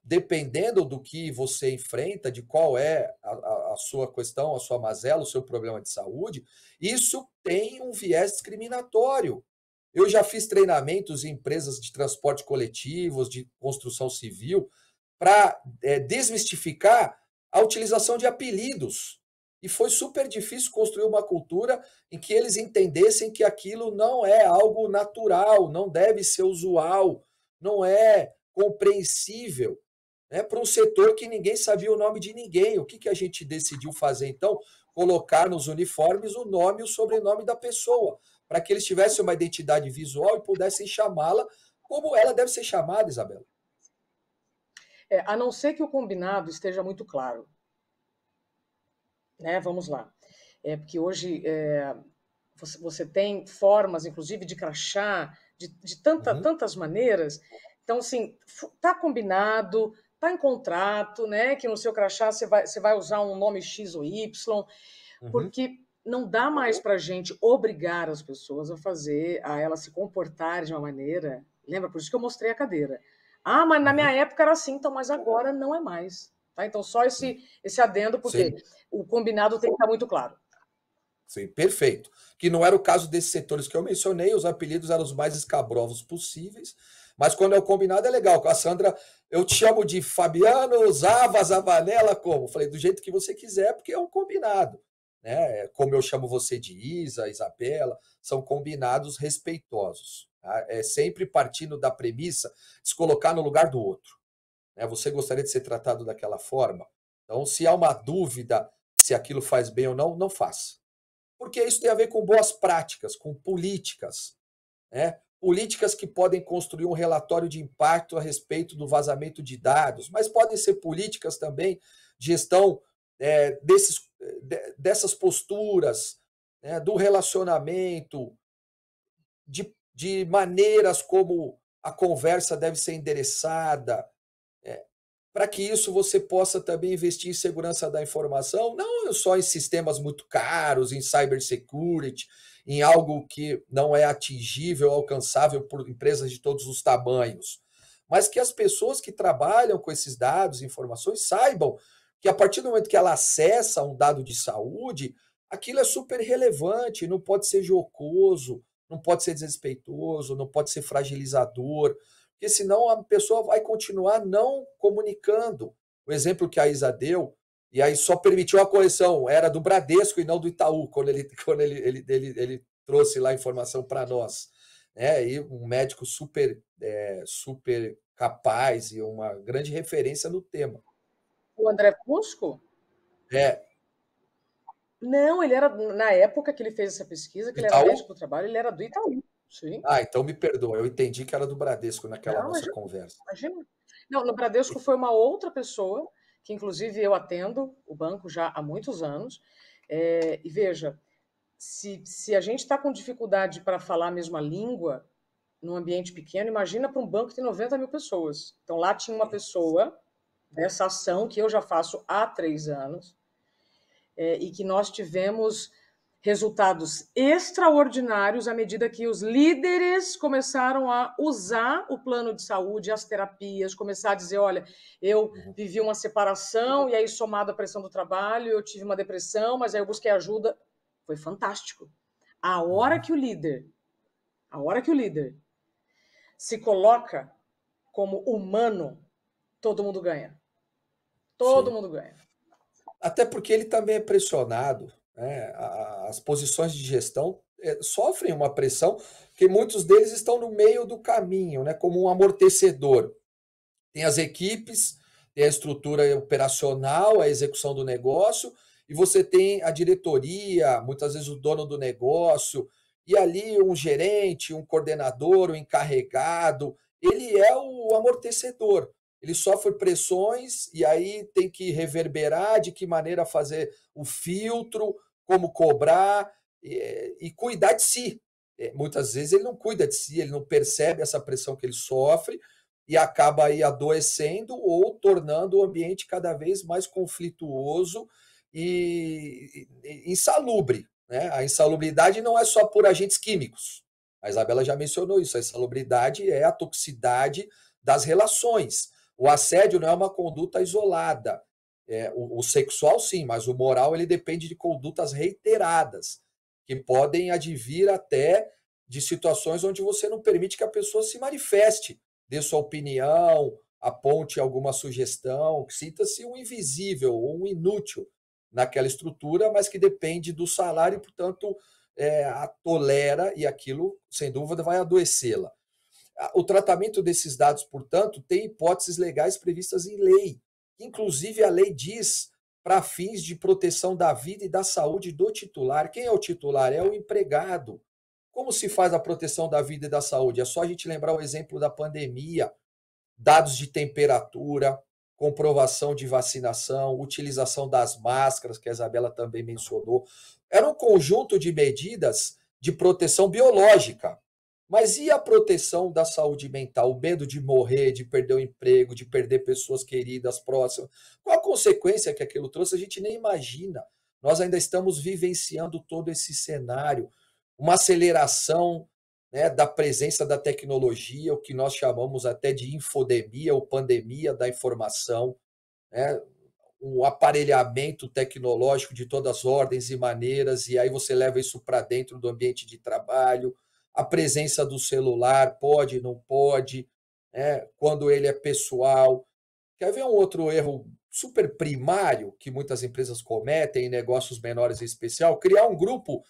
Dependendo do que você enfrenta, de qual é a sua questão, a sua mazela, o seu problema de saúde, isso tem um viés discriminatório. Eu já fiz treinamentos em empresas de transporte coletivos, de construção civil, para desmistificar a utilização de apelidos. E foi super difícil construir uma cultura em que eles entendessem que aquilo não é algo natural, não deve ser usual, não é compreensível, né, para um setor que ninguém sabia o nome de ninguém. O que a gente decidiu fazer, então? Colocar nos uniformes o nome e o sobrenome da pessoa, para que eles tivessem uma identidade visual e pudessem chamá-la como ela deve ser chamada, Isabela. A não ser que o combinado esteja muito claro, né? Vamos lá. Porque hoje você tem formas, inclusive, de crachá, de tantas maneiras. Então, assim, está combinado, está em contrato, né? Que no seu crachá você vai usar um nome X ou Y, porque não dá mais para a gente obrigar as pessoas a elas se comportarem de uma maneira. Lembra? Por isso que eu mostrei a cadeira. Ah, mas na minha época era assim, então, mas agora não é mais. Tá? Então, só esse adendo, porque Sim. o combinado tem que estar muito claro. Sim, perfeito. Que não era o caso desses setores que eu mencionei, os apelidos eram os mais escabrosos possíveis, mas quando é o combinado é legal. Com a Sandra, eu te chamo de Fabiano, Zava, Zavanella, como? Falei, do jeito que você quiser, porque é um combinado. Né? Como eu chamo você de Isa, Isabela, são combinados respeitosos. Tá? É sempre partindo da premissa de se colocar no lugar do outro. Né? Você gostaria de ser tratado daquela forma? Então, se há uma dúvida se aquilo faz bem ou não, não faça. Porque isso tem a ver com boas práticas, com políticas, né? Políticas que podem construir um relatório de impacto a respeito do vazamento de dados, mas podem ser políticas também de gestão dessas posturas, né? Do relacionamento, de maneiras como a conversa deve ser endereçada, para que isso você possa também investir em segurança da informação, não só em sistemas muito caros, em cybersecurity, em algo que não é atingível, alcançável por empresas de todos os tamanhos, mas que as pessoas que trabalham com esses dados e informações saibam que a partir do momento que ela acessa um dado de saúde, aquilo é super relevante, não pode ser jocoso, não pode ser desrespeitoso, não pode ser fragilizador, porque senão a pessoa vai continuar não comunicando. O exemplo que a Isa deu, e aí só permitiu a correção, era do Bradesco e não do Itaú, quando ele trouxe lá a informação para nós. Né? E um médico super capaz e uma grande referência no tema. O André Fusco? Não, ele era, na época que ele fez essa pesquisa, que ele era médico do trabalho, ele era do Itaú. Sim. Então me perdoa, eu entendi que era do Bradesco naquela nossa conversa. Imagina. Não, no Bradesco foi uma outra pessoa, que inclusive eu atendo o banco já há muitos anos, e veja, se a gente está com dificuldade para falar a mesma língua num ambiente pequeno, imagina para um banco que tem 90 mil pessoas. Então lá tinha uma pessoa dessa ação que eu já faço há 3 anos, e que nós tivemos resultados extraordinários à medida que os líderes começaram a usar o plano de saúde, as terapias, começar a dizer, olha, eu vivi uma separação e aí somado à pressão do trabalho, eu tive uma depressão, mas aí eu busquei ajuda. Foi fantástico. A hora que o líder se coloca como humano, todo mundo ganha. Todo mundo ganha. Até porque ele também é pressionado, né? As posições de gestão sofrem uma pressão, porque muitos deles estão no meio do caminho, né? Como um amortecedor. Tem as equipes, tem a estrutura operacional, a execução do negócio, e você tem a diretoria, muitas vezes o dono do negócio, e ali um gerente, um coordenador, um encarregado, ele é o amortecedor. Ele sofre pressões e aí tem que reverberar de que maneira fazer o filtro, como cobrar e cuidar de si. Muitas vezes ele não cuida de si, ele não percebe essa pressão que ele sofre e acaba aí adoecendo ou tornando o ambiente cada vez mais conflituoso e insalubre. Né? A insalubridade não é só por agentes químicos. A Isabela já mencionou isso. A insalubridade é a toxicidade das relações. O assédio não é uma conduta isolada. O sexual, sim, mas o moral ele depende de condutas reiteradas, que podem advir até de situações onde você não permite que a pessoa se manifeste, dê sua opinião, aponte alguma sugestão, sinta-se um invisível ou um inútil naquela estrutura, mas que depende do salário e, portanto, a tolera e aquilo, sem dúvida, vai adoecê-la. O tratamento desses dados, portanto, tem hipóteses legais previstas em lei. Inclusive, a lei diz para fins de proteção da vida e da saúde do titular. Quem é o titular? É o empregado. Como se faz a proteção da vida e da saúde? É só a gente lembrar o exemplo da pandemia, dados de temperatura, comprovação de vacinação, utilização das máscaras, que a Isabela também mencionou. Era um conjunto de medidas de proteção biológica. Mas e a proteção da saúde mental? O medo de morrer, de perder o emprego, de perder pessoas queridas próximas. Qual a consequência que aquilo trouxe? A gente nem imagina. Nós ainda estamos vivenciando todo esse cenário, uma aceleração, né, da presença da tecnologia, o que nós chamamos até de infodemia ou pandemia da informação, né? Um aparelhamento tecnológico de todas as ordens e maneiras, e aí você leva isso para dentro do ambiente de trabalho, a presença do celular, pode, não pode, né? Quando ele é pessoal. Quer ver um outro erro super primário que muitas empresas cometem em negócios menores em especial? Criar um grupo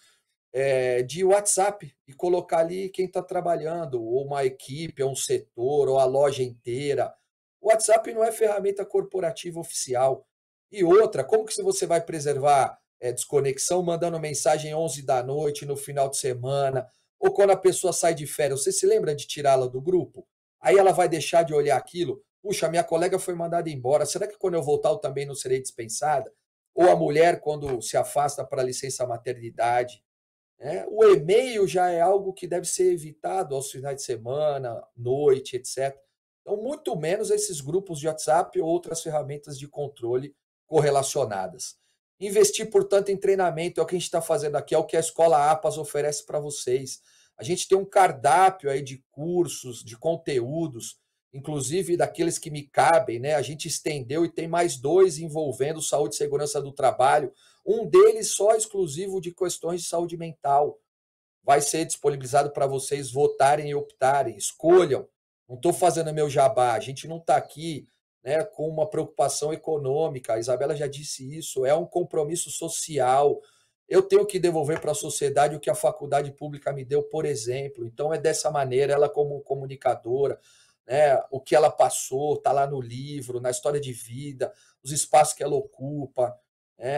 de WhatsApp e colocar ali quem está trabalhando, ou uma equipe, ou um setor, ou a loja inteira. O WhatsApp não é ferramenta corporativa oficial. E outra, como que você vai preservar desconexão mandando mensagem 11 da noite, no final de semana, ou quando a pessoa sai de férias? Você se lembra de tirá-la do grupo? Aí ela vai deixar de olhar aquilo? Puxa, minha colega foi mandada embora, será que quando eu voltar eu também não serei dispensada? Ou a mulher quando se afasta para licença maternidade? O e-mail já é algo que deve ser evitado aos finais de semana, noite, etc. Então, muito menos esses grupos de WhatsApp ou outras ferramentas de controle correlacionadas. Investir, portanto, em treinamento é o que a gente está fazendo aqui, é o que a Escola APAS oferece para vocês. A gente tem um cardápio aí de cursos, de conteúdos, inclusive daqueles que me cabem, né? A gente estendeu e tem mais 2 envolvendo saúde e segurança do trabalho, um deles só exclusivo de questões de saúde mental. Vai ser disponibilizado para vocês votarem e optarem, escolham. Não estou fazendo meu jabá, a gente não está aqui, né, com uma preocupação econômica, a Isabela já disse isso, é um compromisso social. Eu tenho que devolver para a sociedade o que a faculdade pública me deu, por exemplo. Então, é dessa maneira, ela como comunicadora, né, o que ela passou, está lá no livro, na história de vida, os espaços que ela ocupa,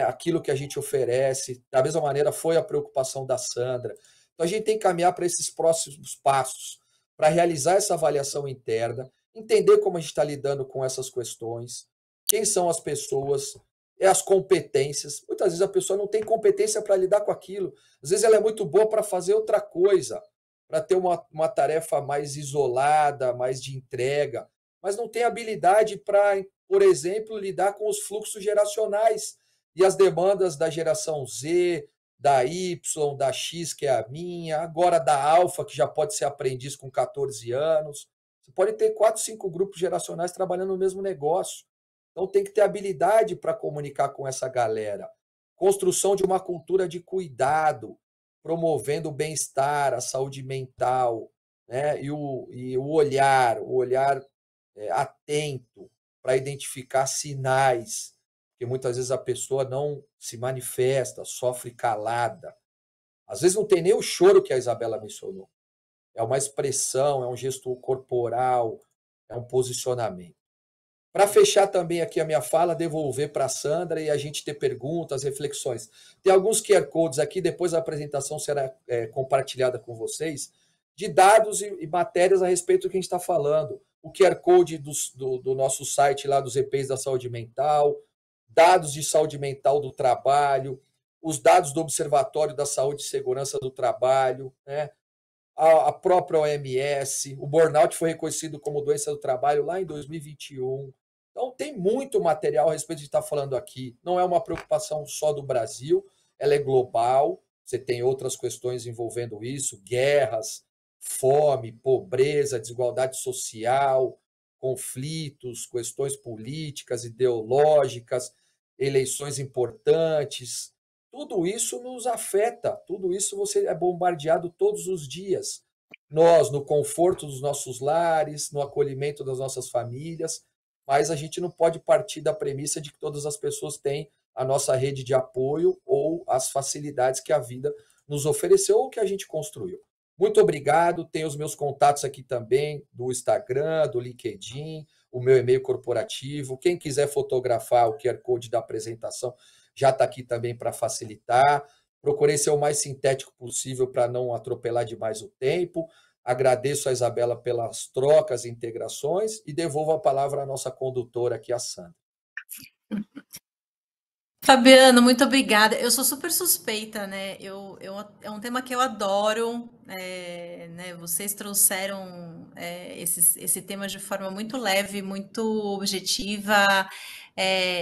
aquilo que a gente oferece. Da mesma maneira, foi a preocupação da Sandra. Então, a gente tem que caminhar para esses próximos passos, para realizar essa avaliação interna, entender como a gente está lidando com essas questões, quem são as pessoas, as competências. Muitas vezes a pessoa não tem competência para lidar com aquilo. Às vezes ela é muito boa para fazer outra coisa, para ter uma tarefa mais isolada, mais de entrega, mas não tem habilidade para, por exemplo, lidar com os fluxos geracionais e as demandas da geração Z, da Y, da X, que é a minha, agora da Alfa, que já pode ser aprendiz com 14 anos. Você pode ter 4, 5 grupos geracionais trabalhando no mesmo negócio. Então tem que ter habilidade para comunicar com essa galera. Construção de uma cultura de cuidado, promovendo o bem-estar, a saúde mental, né? E o olhar atento para identificar sinais, porque muitas vezes a pessoa não se manifesta, sofre calada. Às vezes não tem nem o choro que a Isabela mencionou. É uma expressão, é um gesto corporal, é um posicionamento. Para fechar também aqui a minha fala, devolver para a Sandra e a gente ter perguntas, reflexões. Tem alguns QR Codes aqui, depois a apresentação será compartilhada com vocês, de dados e matérias a respeito do que a gente está falando. O QR Code do nosso site lá dos EPs da saúde mental, dados de saúde mental do trabalho, os dados do Observatório da Saúde e Segurança do Trabalho, né? A própria OMS, o burnout foi reconhecido como doença do trabalho lá em 2021. Então, tem muito material a respeito de estar falando aqui. Não é uma preocupação só do Brasil, ela é global. Você tem outras questões envolvendo isso, guerras, fome, pobreza, desigualdade social, conflitos, questões políticas, ideológicas, eleições importantes. Tudo isso nos afeta, tudo isso você é bombardeado todos os dias. Nós, no conforto dos nossos lares, no acolhimento das nossas famílias, mas a gente não pode partir da premissa de que todas as pessoas têm a nossa rede de apoio ou as facilidades que a vida nos ofereceu ou que a gente construiu. Muito obrigado, tem os meus contatos aqui também, do Instagram, do LinkedIn, o meu e-mail corporativo. Quem quiser fotografar o QR Code da apresentação, já está aqui também para facilitar. Procurei ser o mais sintético possível para não atropelar demais o tempo. Agradeço a Isabela pelas trocas e integrações e devolvo a palavra à nossa condutora aqui, a Sandra. Fabiano, muito obrigada. Eu sou super suspeita, né? É um tema que eu adoro, né? Vocês trouxeram esse tema de forma muito leve, muito objetiva,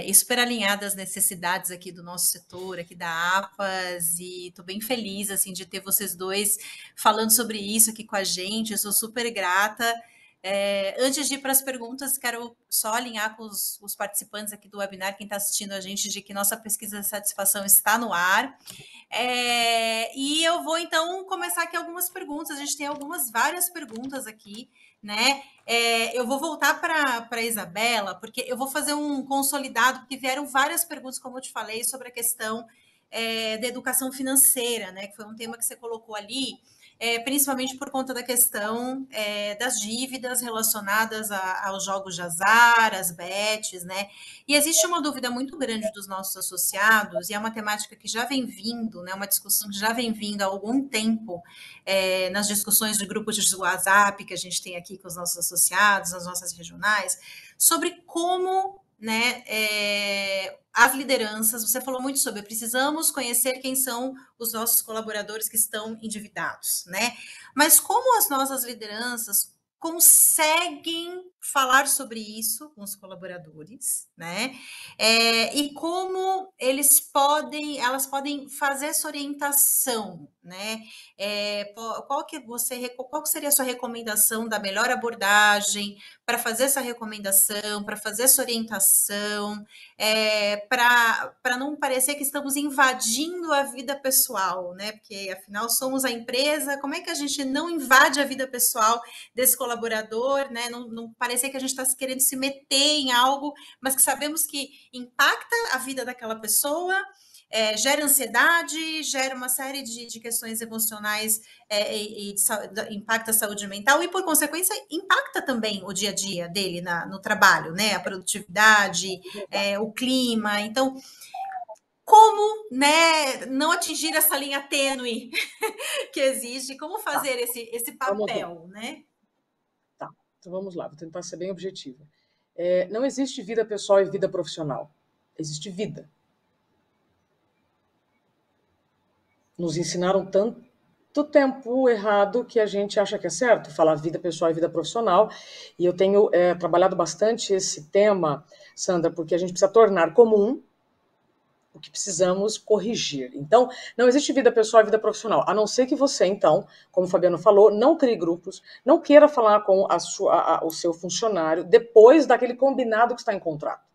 e super alinhada às necessidades aqui do nosso setor, aqui da APAS, e estou bem feliz, assim, de ter vocês dois falando sobre isso aqui com a gente. Eu sou super grata. Antes de ir para as perguntas, quero só alinhar com os participantes aqui do webinar, quem está assistindo a gente, de que nossa pesquisa de satisfação está no ar. E eu vou, então, começar aqui algumas perguntas. A gente tem várias perguntas aqui, né? Eu vou voltar para a Isabela, porque eu vou fazer um consolidado, porque vieram várias perguntas, como eu te falei, sobre a questão da educação financeira, né? Que foi um tema que você colocou ali, principalmente por conta da questão das dívidas relacionadas aos jogos de azar, às bets, né? E existe uma dúvida muito grande dos nossos associados, e é uma temática que já vem vindo, né? Uma discussão que já vem vindo há algum tempo nas discussões de grupos de WhatsApp que a gente tem aqui com os nossos associados, nas nossas regionais, sobre como, né, as lideranças, você falou muito sobre, precisamos conhecer quem são os nossos colaboradores que estão endividados, né? Mas como as nossas lideranças conseguem falar sobre isso com os colaboradores, né? E como elas podem fazer essa orientação, né? Qual que seria a sua recomendação da melhor abordagem para fazer essa recomendação, para fazer essa orientação, para não parecer que estamos invadindo a vida pessoal, né? Porque afinal somos a empresa, como é que a gente não invade a vida pessoal desse colaborador, né? Não parecer que a gente está querendo se meter em algo, mas que sabemos que impacta a vida daquela pessoa, gera ansiedade, gera uma série de questões emocionais e impacta a saúde mental e, por consequência, impacta também o dia a dia dele no trabalho, né? A produtividade, o clima. Então, como, né, não atingir essa linha tênue que existe? Como fazer esse papel, né? Tá, então vamos lá, vou tentar ser bem objetiva. Não existe vida pessoal e vida profissional. Existe vida. Nos ensinaram tanto tempo errado que a gente acha que é certo falar vida pessoal e vida profissional. E eu tenho trabalhado bastante esse tema, Sandra, porque a gente precisa tornar comum o que precisamos corrigir. Então, não existe vida pessoal e vida profissional, a não ser que você, então, como o Fabiano falou, não crie grupos, não queira falar com o seu funcionário depois daquele combinado que está em contrato.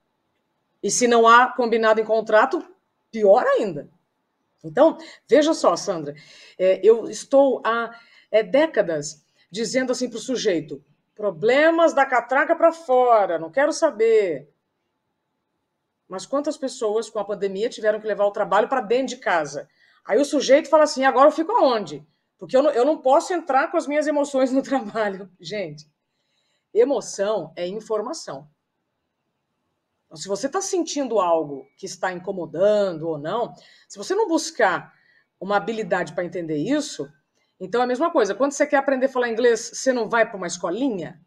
E se não há combinado em contrato, pior ainda. Então, veja só, Sandra, eu estou há décadas dizendo assim para o sujeito, problemas da catraca para fora, não quero saber. Mas quantas pessoas com a pandemia tiveram que levar o trabalho para dentro de casa? Aí o sujeito fala assim, agora eu fico aonde? Porque eu não posso entrar com as minhas emoções no trabalho. Gente, emoção é informação. Então, se você está sentindo algo que está incomodando ou não, se você não buscar uma habilidade para entender isso, então é a mesma coisa. Quando você quer aprender a falar inglês, você não vai para uma escolinha?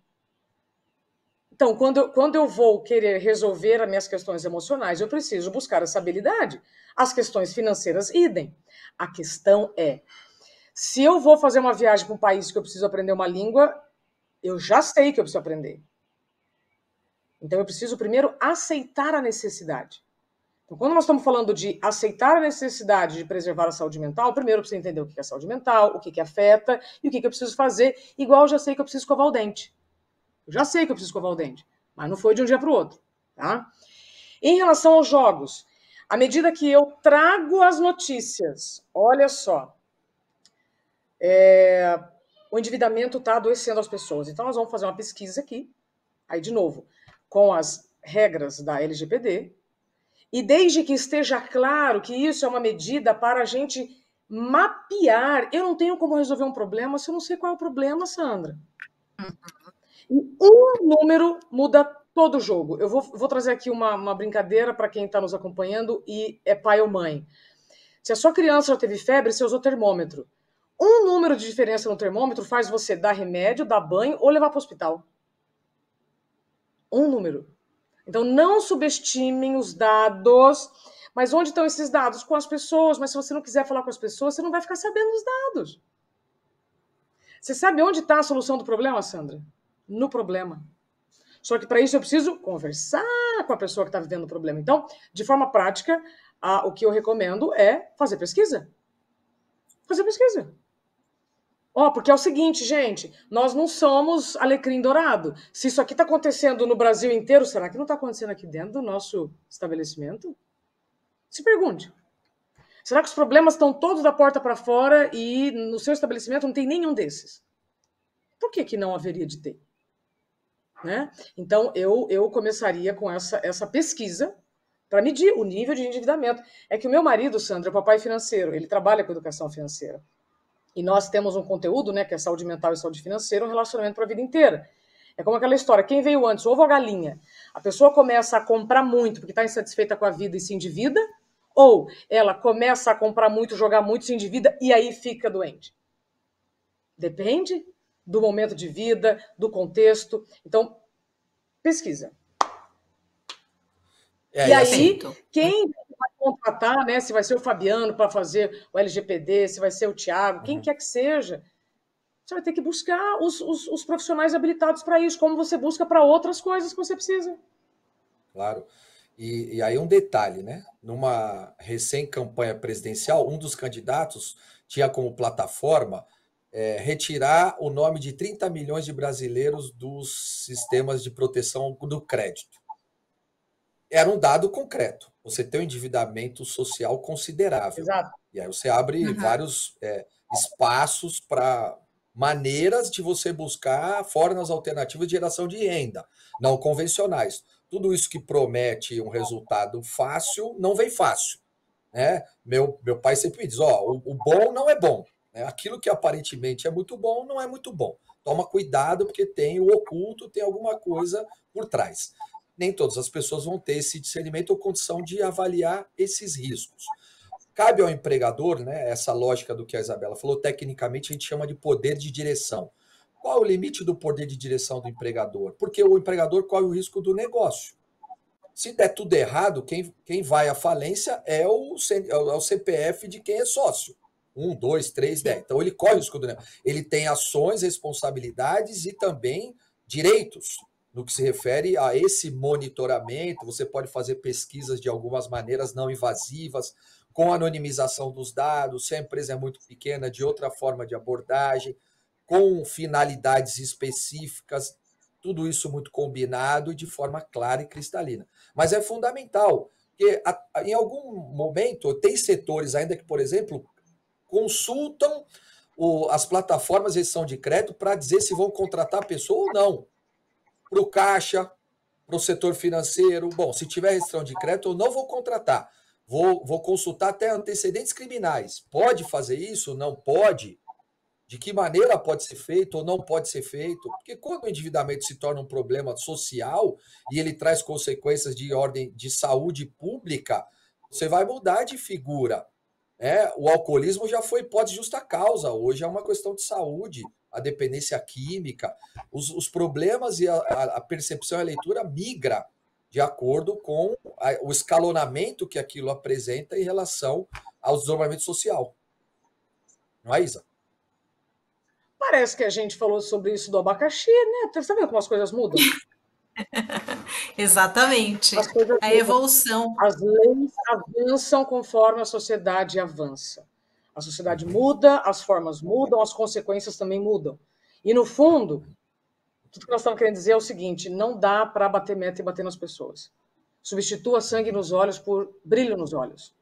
Então, quando eu vou querer resolver as minhas questões emocionais, eu preciso buscar essa habilidade. As questões financeiras, idem. A questão é, se eu vou fazer uma viagem para um país que eu preciso aprender uma língua, eu já sei que eu preciso aprender. Então, eu preciso primeiro aceitar a necessidade. Então, quando nós estamos falando de aceitar a necessidade de preservar a saúde mental, primeiro eu preciso entender o que é saúde mental, o que afeta e o que eu preciso fazer, igual eu já sei que eu preciso escovar o dente. Eu já sei que eu preciso escovar o dente, mas não foi de um dia para o outro. Tá? Em relação aos jogos, à medida que eu trago as notícias, olha só, o endividamento está adoecendo as pessoas. Então, nós vamos fazer uma pesquisa aqui, aí de novo, com as regras da LGPD, e desde que esteja claro que isso é uma medida para a gente mapear, eu não tenho como resolver um problema se eu não sei qual é o problema, Sandra. E um número muda todo o jogo. Eu vou trazer aqui uma brincadeira para quem está nos acompanhando e é pai ou mãe. Se a sua criança já teve febre, você usou termômetro. Um número de diferença no termômetro faz você dar remédio, dar banho ou levar para o hospital. Um número. Então, não subestimem os dados. Mas onde estão esses dados? Com as pessoas. Mas se você não quiser falar com as pessoas, você não vai ficar sabendo dos dados. Você sabe onde está a solução do problema, Sandra? No problema. Só que para isso eu preciso conversar com a pessoa que está vivendo o problema. Então, de forma prática, o que eu recomendo é fazer pesquisa. Fazer pesquisa. Porque é o seguinte, gente, nós não somos alecrim dourado. Se isso aqui está acontecendo no Brasil inteiro, será que não está acontecendo aqui dentro do nosso estabelecimento? Se pergunte. Será que os problemas estão todos da porta para fora e no seu estabelecimento não tem nenhum desses? Por que não haveria de ter? Né? Então, eu começaria com essa pesquisa para medir o nível de endividamento. É que o meu marido, Sandra, é papai financeiro, ele trabalha com educação financeira. E nós temos um conteúdo, né, que é saúde mental e saúde financeira, um relacionamento para a vida inteira. É como aquela história, quem veio antes, ovo ou galinha? A pessoa começa a comprar muito porque está insatisfeita com a vida e se endivida, ou ela começa a comprar muito, jogar muito, se endivida e aí fica doente? Depende do momento de vida, do contexto. Então, pesquisa. E aí, quem vai contratar, né? Se vai ser o Fabiano para fazer o LGPD, se vai ser o Tiago, quem quer que seja, você vai ter que buscar os profissionais habilitados para isso, como você busca para outras coisas que você precisa. Claro. E aí um detalhe, né? Numa recém-campanha presidencial, um dos candidatos tinha como plataforma retirar o nome de 30 milhões de brasileiros dos sistemas de proteção do crédito. Era um dado concreto. Você tem um endividamento social considerável. Exato. E aí você abre vários espaços para maneiras de você buscar formas alternativas de geração de renda, não convencionais. Tudo isso que promete um resultado fácil, não vem fácil. Né? Meu pai sempre me diz, o bom não é bom. Né? Aquilo que aparentemente é muito bom, não é muito bom. Toma cuidado, porque tem o oculto, tem alguma coisa por trás. Nem todas as pessoas vão ter esse discernimento ou condição de avaliar esses riscos. Cabe ao empregador, né, essa lógica do que a Isabela falou, tecnicamente a gente chama de poder de direção. Qual é o limite do poder de direção do empregador? Porque o empregador corre o risco do negócio. Se der tudo errado, quem vai à falência é o CPF de quem é sócio. 1, 2, 3, 10. Então ele corre o risco do negócio. Ele tem ações, responsabilidades e também direitos. No que se refere a esse monitoramento, você pode fazer pesquisas de algumas maneiras não invasivas, com anonimização dos dados, se a empresa é muito pequena, de outra forma de abordagem, com finalidades específicas, tudo isso muito combinado e de forma clara e cristalina. Mas é fundamental, porque em algum momento tem setores ainda que, por exemplo, consultam as plataformas de gestão de crédito para dizer se vão contratar a pessoa ou não. Para o caixa, para o setor financeiro. Bom, se tiver restrição de crédito, eu não vou contratar. Vou consultar até antecedentes criminais. Pode fazer isso? Não pode? De que maneira pode ser feito ou não pode ser feito? Porque quando o endividamento se torna um problema social e ele traz consequências de ordem de saúde pública, você vai mudar de figura. O alcoolismo já foi hipótese de justa causa, hoje é uma questão de saúde, a dependência química, os problemas e a percepção e a leitura migra de acordo com o escalonamento que aquilo apresenta em relação ao desdobramento social. Não é, Isa? Parece que a gente falou sobre isso do abacaxi, né? Você está vendo como as coisas mudam? Exatamente. As coisas A mudam. evolução. As leis avançam conforme a sociedade avança. A sociedade muda, as formas mudam, as consequências também mudam. E, no fundo, tudo que nós estamos querendo dizer é o seguinte: não dá para bater meta e bater nas pessoas. Substitua sangue nos olhos por brilho nos olhos.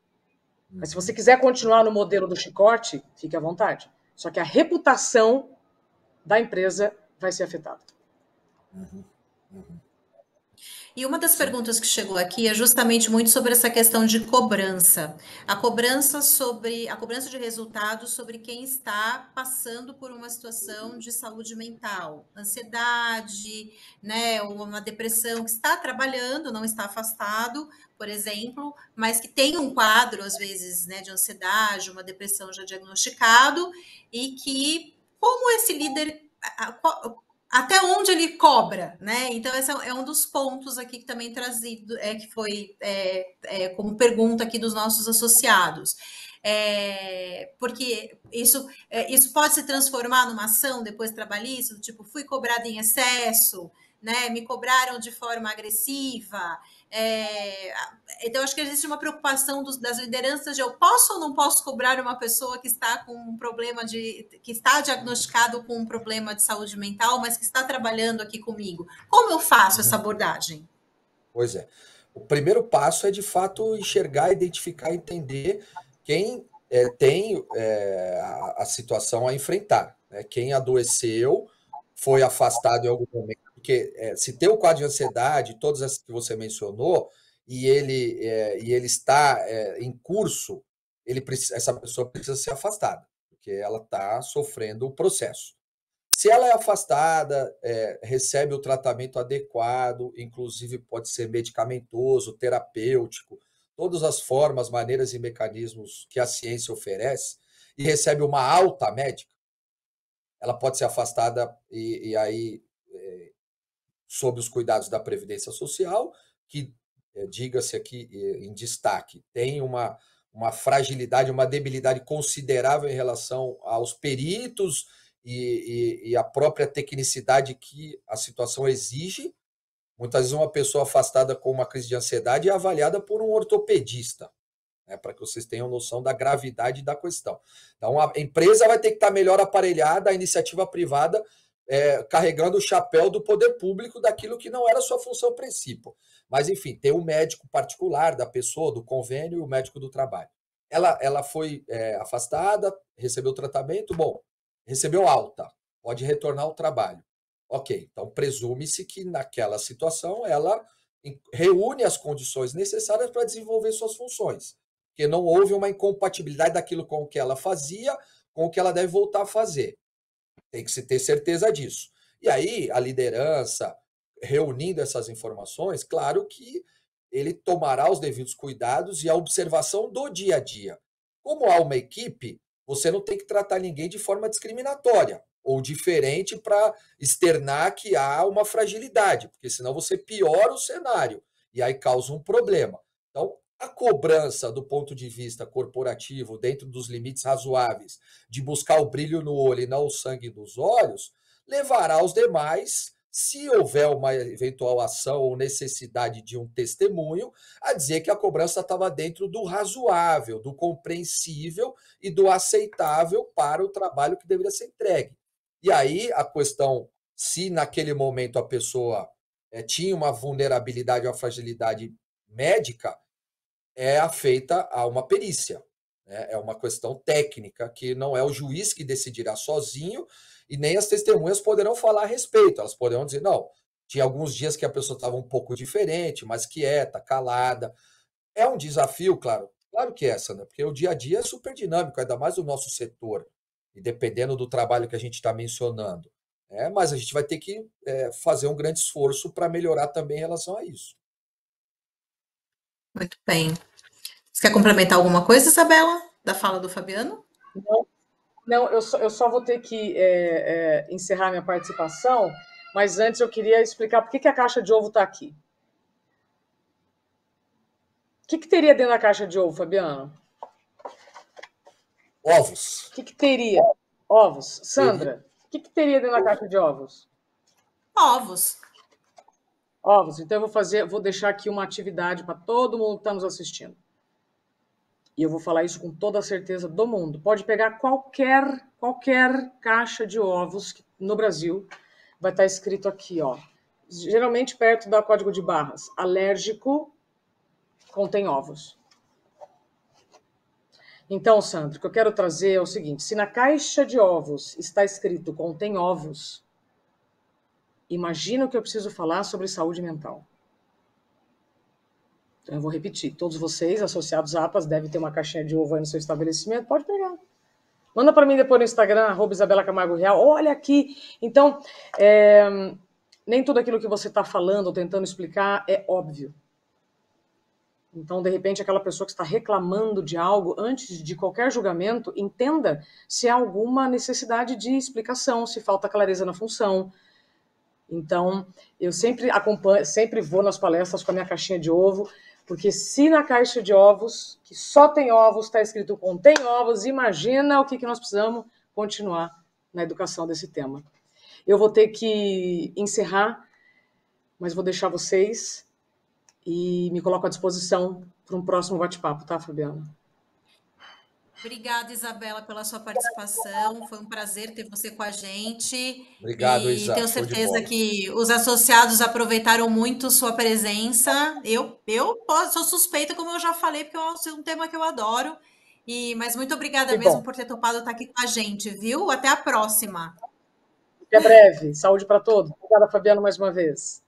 Mas se você quiser continuar no modelo do chicote, fique à vontade. Só que a reputação da empresa vai ser afetada. E uma das Sim. perguntas que chegou aqui é justamente muito sobre essa questão de cobrança. A cobrança de resultados sobre quem está passando por uma situação de saúde mental, ansiedade, né, ou uma depressão, que está trabalhando, não está afastado, por exemplo, mas que tem um quadro, às vezes, né, de ansiedade, uma depressão já diagnosticado, e que, como esse líder, até onde ele cobra, né? Então, esse é um dos pontos aqui que também trazido, que foi como pergunta aqui dos nossos associados. Porque isso pode se transformar numa ação depois trabalhista, tipo, fui cobrada em excesso, né? Me cobraram de forma agressiva. Então, acho que existe uma preocupação das lideranças de eu posso ou não posso cobrar uma pessoa que está com um problema que está diagnosticado com um problema de saúde mental, mas que está trabalhando aqui comigo. Como eu faço essa abordagem? Pois é. O primeiro passo é, de fato, enxergar, identificar, entender quem tem a situação a enfrentar, né? Quem adoeceu, foi afastado em algum momento, porque se tem o quadro de ansiedade, todas as que você mencionou, e ele está em curso, essa pessoa precisa ser afastada, porque ela está sofrendo o processo. Se ela é afastada, recebe o tratamento adequado, inclusive pode ser medicamentoso, terapêutico, todas as formas, maneiras e mecanismos que a ciência oferece, e recebe uma alta médica, ela pode ser afastada e aí, sob os cuidados da Previdência Social, que, diga-se aqui em destaque, tem uma fragilidade, uma debilidade considerável em relação aos peritos e a própria tecnicidade que a situação exige. Muitas vezes uma pessoa afastada com uma crise de ansiedade é avaliada por um ortopedista, né, para que vocês tenham noção da gravidade da questão. Então, a empresa vai ter que estar melhor aparelhada, a iniciativa privada carregando o chapéu do poder público daquilo que não era sua função principal. Mas, enfim, tem um médico particular da pessoa, do convênio, e o médico do trabalho. Ela foi afastada, recebeu tratamento, bom, recebeu alta, pode retornar ao trabalho. Ok, então presume-se que naquela situação ela reúne as condições necessárias para desenvolver suas funções, porque não houve uma incompatibilidade daquilo com o que ela fazia com o que ela deve voltar a fazer. Tem que se ter certeza disso. E aí, a liderança, reunindo essas informações, claro que ele tomará os devidos cuidados e a observação do dia a dia. Como há uma equipe, você não tem que tratar ninguém de forma discriminatória ou diferente para externar que há uma fragilidade, porque senão você piora o cenário e aí causa um problema. Então, a cobrança do ponto de vista corporativo, dentro dos limites razoáveis, de buscar o brilho no olho e não o sangue dos olhos, levará os demais, se houver uma eventual ação ou necessidade de um testemunho, a dizer que a cobrança estava dentro do razoável, do compreensível e do aceitável para o trabalho que deveria ser entregue. E aí a questão, se naquele momento a pessoa tinha uma vulnerabilidade, uma fragilidade médica, é afeita a uma perícia, né? É uma questão técnica que não é o juiz que decidirá sozinho e nem as testemunhas poderão falar a respeito. Elas poderão dizer, não, tinha alguns dias que a pessoa estava um pouco diferente, mais quieta, calada. É um desafio, claro que é essa, né? Porque o dia a dia é super dinâmico, ainda mais o nosso setor, e dependendo do trabalho que a gente está mencionando. Mas a gente vai ter que fazer um grande esforço para melhorar também em relação a isso. Muito bem. Você quer complementar alguma coisa, Isabela, da fala do Fabiano? Não, eu só vou ter que encerrar minha participação, mas antes eu queria explicar por que a caixa de ovo está aqui. O que teria dentro da caixa de ovo, Fabiano? Ovos. O que teria? Ovos. Sandra, o que teria dentro da caixa de ovos? Ovos. Ovos. Então eu vou deixar aqui uma atividade para todo mundo que está nos assistindo. E eu vou falar isso com toda a certeza do mundo. Pode pegar qualquer caixa de ovos no Brasil, vai estar escrito aqui, ó. Geralmente perto do código de barras. Alérgico contém ovos. Então, Sandro, o que eu quero trazer é o seguinte: se na caixa de ovos está escrito contém ovos, imagina o que eu preciso falar sobre saúde mental. Então, eu vou repetir. Todos vocês, associados APAS, devem ter uma caixinha de ovo aí no seu estabelecimento. Pode pegar. Manda para mim depois no Instagram, @IsabelaCamargoReal. Olha aqui. Então, nem tudo aquilo que você está falando ou tentando explicar é óbvio. Então, de repente, aquela pessoa que está reclamando de algo, antes de qualquer julgamento, entenda se há alguma necessidade de explicação, se falta clareza na função. Então, eu sempre acompanho, sempre vou nas palestras com a minha caixinha de ovo, porque se na caixa de ovos, que só tem ovos, está escrito contém ovos, imagina o que nós precisamos continuar na educação desse tema. Eu vou ter que encerrar, mas vou deixar vocês e me coloco à disposição para um próximo bate-papo, tá, Fabiana? Obrigada, Isabela, pela sua participação. Foi um prazer ter você com a gente. Obrigado, E Isa. tenho Show de certeza bola. que os associados aproveitaram muito sua presença. Sou suspeita, como eu já falei, porque é um tema que eu adoro. Mas muito obrigada Que mesmo bom. por ter topado estar aqui com a gente, viu? Até a próxima. Até breve. Saúde para todos. Obrigada, Fabiana, mais uma vez.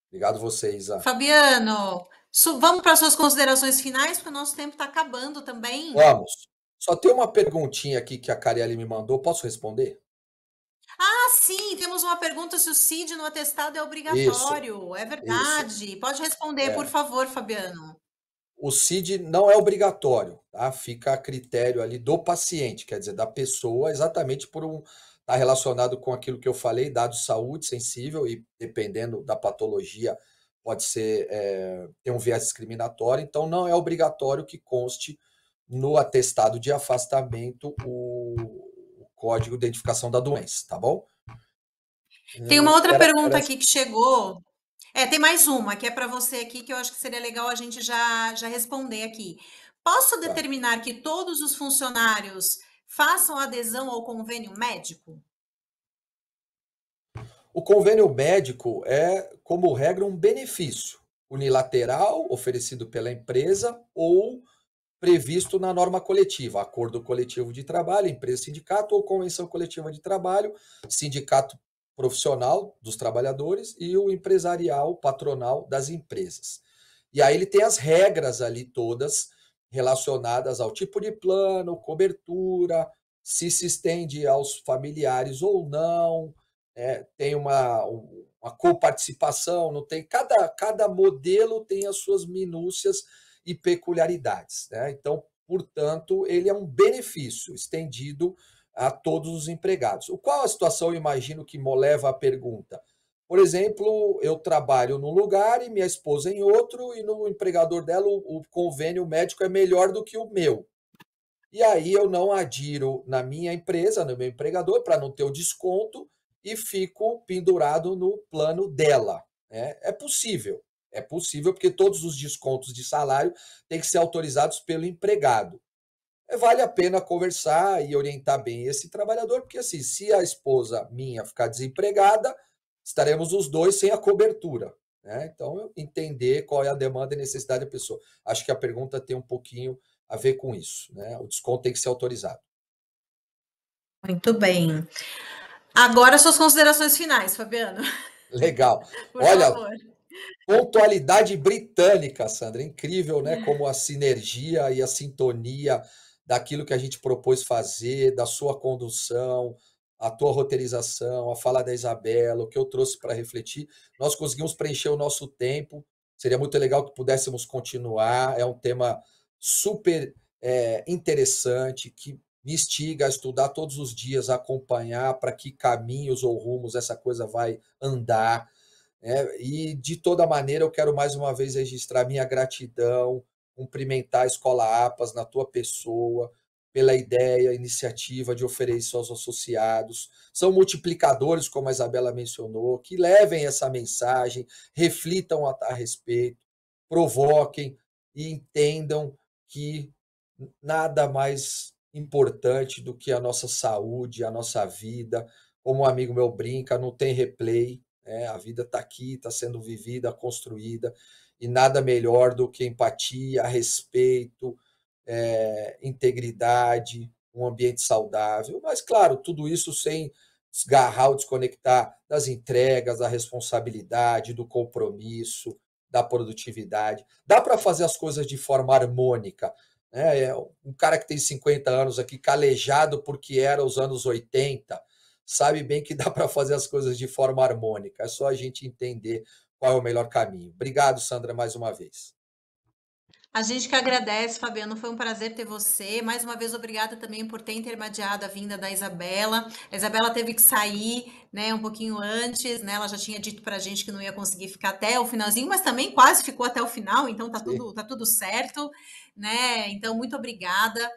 Obrigado você, Isa. Fabiano, vamos para as suas considerações finais, porque o nosso tempo está acabando também. Vamos. Só tem uma perguntinha aqui que a Carielle me mandou. Posso responder? Ah, sim, temos uma pergunta se o CID no atestado é obrigatório. É verdade. Pode responder, por favor, Fabiano. O CID não é obrigatório, tá? Fica a critério ali do paciente, quer dizer, da pessoa, exatamente por estar relacionado com aquilo que eu falei, dados de saúde sensível e dependendo da patologia pode ser ter um viés discriminatório, então não é obrigatório que conste no atestado de afastamento o código de identificação da doença, tá bom? Tem uma outra pergunta aqui que chegou. Tem mais uma, que é para você aqui, que eu acho que seria legal a gente já responder aqui. Posso determinar que todos os funcionários façam adesão ao convênio médico? O convênio médico é, como regra, um benefício unilateral oferecido pela empresa ou previsto na norma coletiva, acordo coletivo de trabalho, empresa, sindicato ou convenção coletiva de trabalho, sindicato profissional dos trabalhadores e o empresarial patronal das empresas. E aí ele tem as regras ali todas relacionadas ao tipo de plano, cobertura, se estende aos familiares ou não, tem uma coparticipação, não tem, cada modelo tem as suas minúcias e peculiaridades, né? Então, portanto, ele é um benefício estendido a todos os empregados. Qual a situação, eu imagino, que leva à pergunta? Por exemplo, eu trabalho num lugar e minha esposa em outro, e no empregador dela o convênio médico é melhor do que o meu. E aí eu não adiro na minha empresa, no meu empregador, para não ter o desconto, e fico pendurado no plano dela. É possível porque todos os descontos de salário têm que ser autorizados pelo empregado. Vale a pena conversar e orientar bem esse trabalhador, porque assim, se a esposa minha ficar desempregada, estaremos os dois sem a cobertura, né? Então, entender qual é a demanda e necessidade da pessoa. Acho que a pergunta tem um pouquinho a ver com isso, né? O desconto tem que ser autorizado. Muito bem. Agora suas considerações finais, Fabiano. Legal. Por Olha, favor. Pontualidade britânica, Sandra. Incrível, né? Como a sinergia e a sintonia daquilo que a gente propôs fazer, da sua condução, a tua roteirização, a fala da Isabela, o que eu trouxe para refletir. Nós conseguimos preencher o nosso tempo. Seria muito legal que pudéssemos continuar. É um tema super interessante, que me instiga a estudar todos os dias, a acompanhar para que caminhos ou rumos essa coisa vai andar. E, de toda maneira, eu quero mais uma vez registrar minha gratidão, cumprimentar a Escola APAS na tua pessoa, pela ideia, iniciativa de oferecer isso aos associados. São multiplicadores, como a Isabela mencionou, que levem essa mensagem, reflitam a respeito, provoquem e entendam que nada mais importante do que a nossa saúde, a nossa vida. Como um amigo meu brinca, não tem replay. A vida está aqui, está sendo vivida, construída, e nada melhor do que empatia, respeito, integridade, um ambiente saudável. Mas, claro, tudo isso sem desgarrar ou desconectar das entregas, da responsabilidade, do compromisso, da produtividade. Dá para fazer as coisas de forma harmônica, né? Um cara que tem 50 anos aqui, calejado porque era os anos 80, sabe bem que dá para fazer as coisas de forma harmônica. É só a gente entender qual é o melhor caminho. Obrigado, Sandra, mais uma vez. A gente que agradece, Fabiano, foi um prazer ter você. Mais uma vez, obrigada também por ter intermediado a vinda da Isabela. A Isabela teve que sair, né, um pouquinho antes, né? Ela já tinha dito pra gente que não ia conseguir ficar até o finalzinho, mas também quase ficou até o final, então tá tudo certo, né? Então, muito obrigada.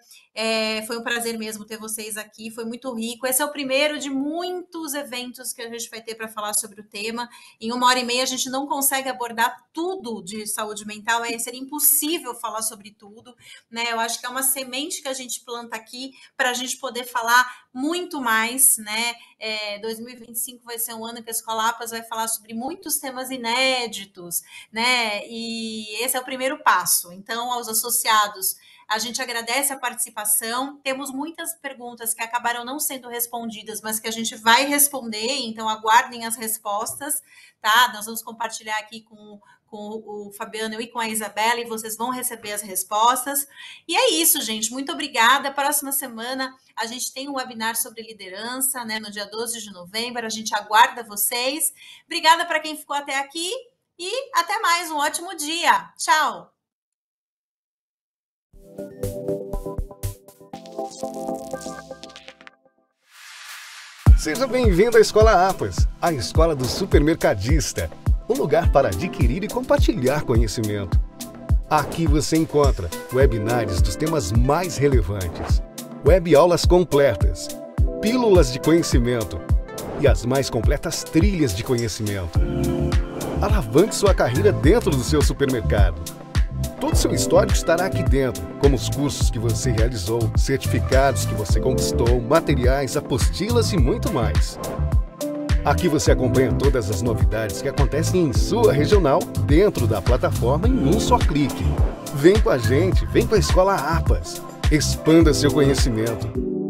Foi um prazer mesmo ter vocês aqui, foi muito rico. Esse é o primeiro de muitos eventos que a gente vai ter para falar sobre o tema. Em 1h30 a gente não consegue abordar tudo de saúde mental, seria impossível falar sobre tudo, né? Eu acho que é uma semente que a gente planta aqui para a gente poder falar muito mais, né? 2025 vai ser um ano que a Escola APAS vai falar sobre muitos temas inéditos, né? E esse é o primeiro passo. Então, aos associados, a gente agradece a participação. Temos muitas perguntas que acabaram não sendo respondidas, mas que a gente vai responder, então aguardem as respostas, tá? Nós vamos compartilhar aqui com o Fabiano e com a Isabela, e vocês vão receber as respostas. E é isso, gente. Muito obrigada. Próxima semana a gente tem um webinar sobre liderança, né? No dia 12 de novembro. A gente aguarda vocês. Obrigada para quem ficou até aqui e até mais. Um ótimo dia. Tchau. Seja bem-vindo à Escola APAS, a escola do supermercadista. Um lugar para adquirir e compartilhar conhecimento. Aqui você encontra webinários dos temas mais relevantes, web-aulas completas, pílulas de conhecimento e as mais completas trilhas de conhecimento. Alavanque sua carreira dentro do seu supermercado. Todo o seu histórico estará aqui dentro, como os cursos que você realizou, certificados que você conquistou, materiais, apostilas e muito mais. Aqui você acompanha todas as novidades que acontecem em sua regional, dentro da plataforma em um só clique. Vem com a gente, vem com a Escola APAS. Expanda seu conhecimento.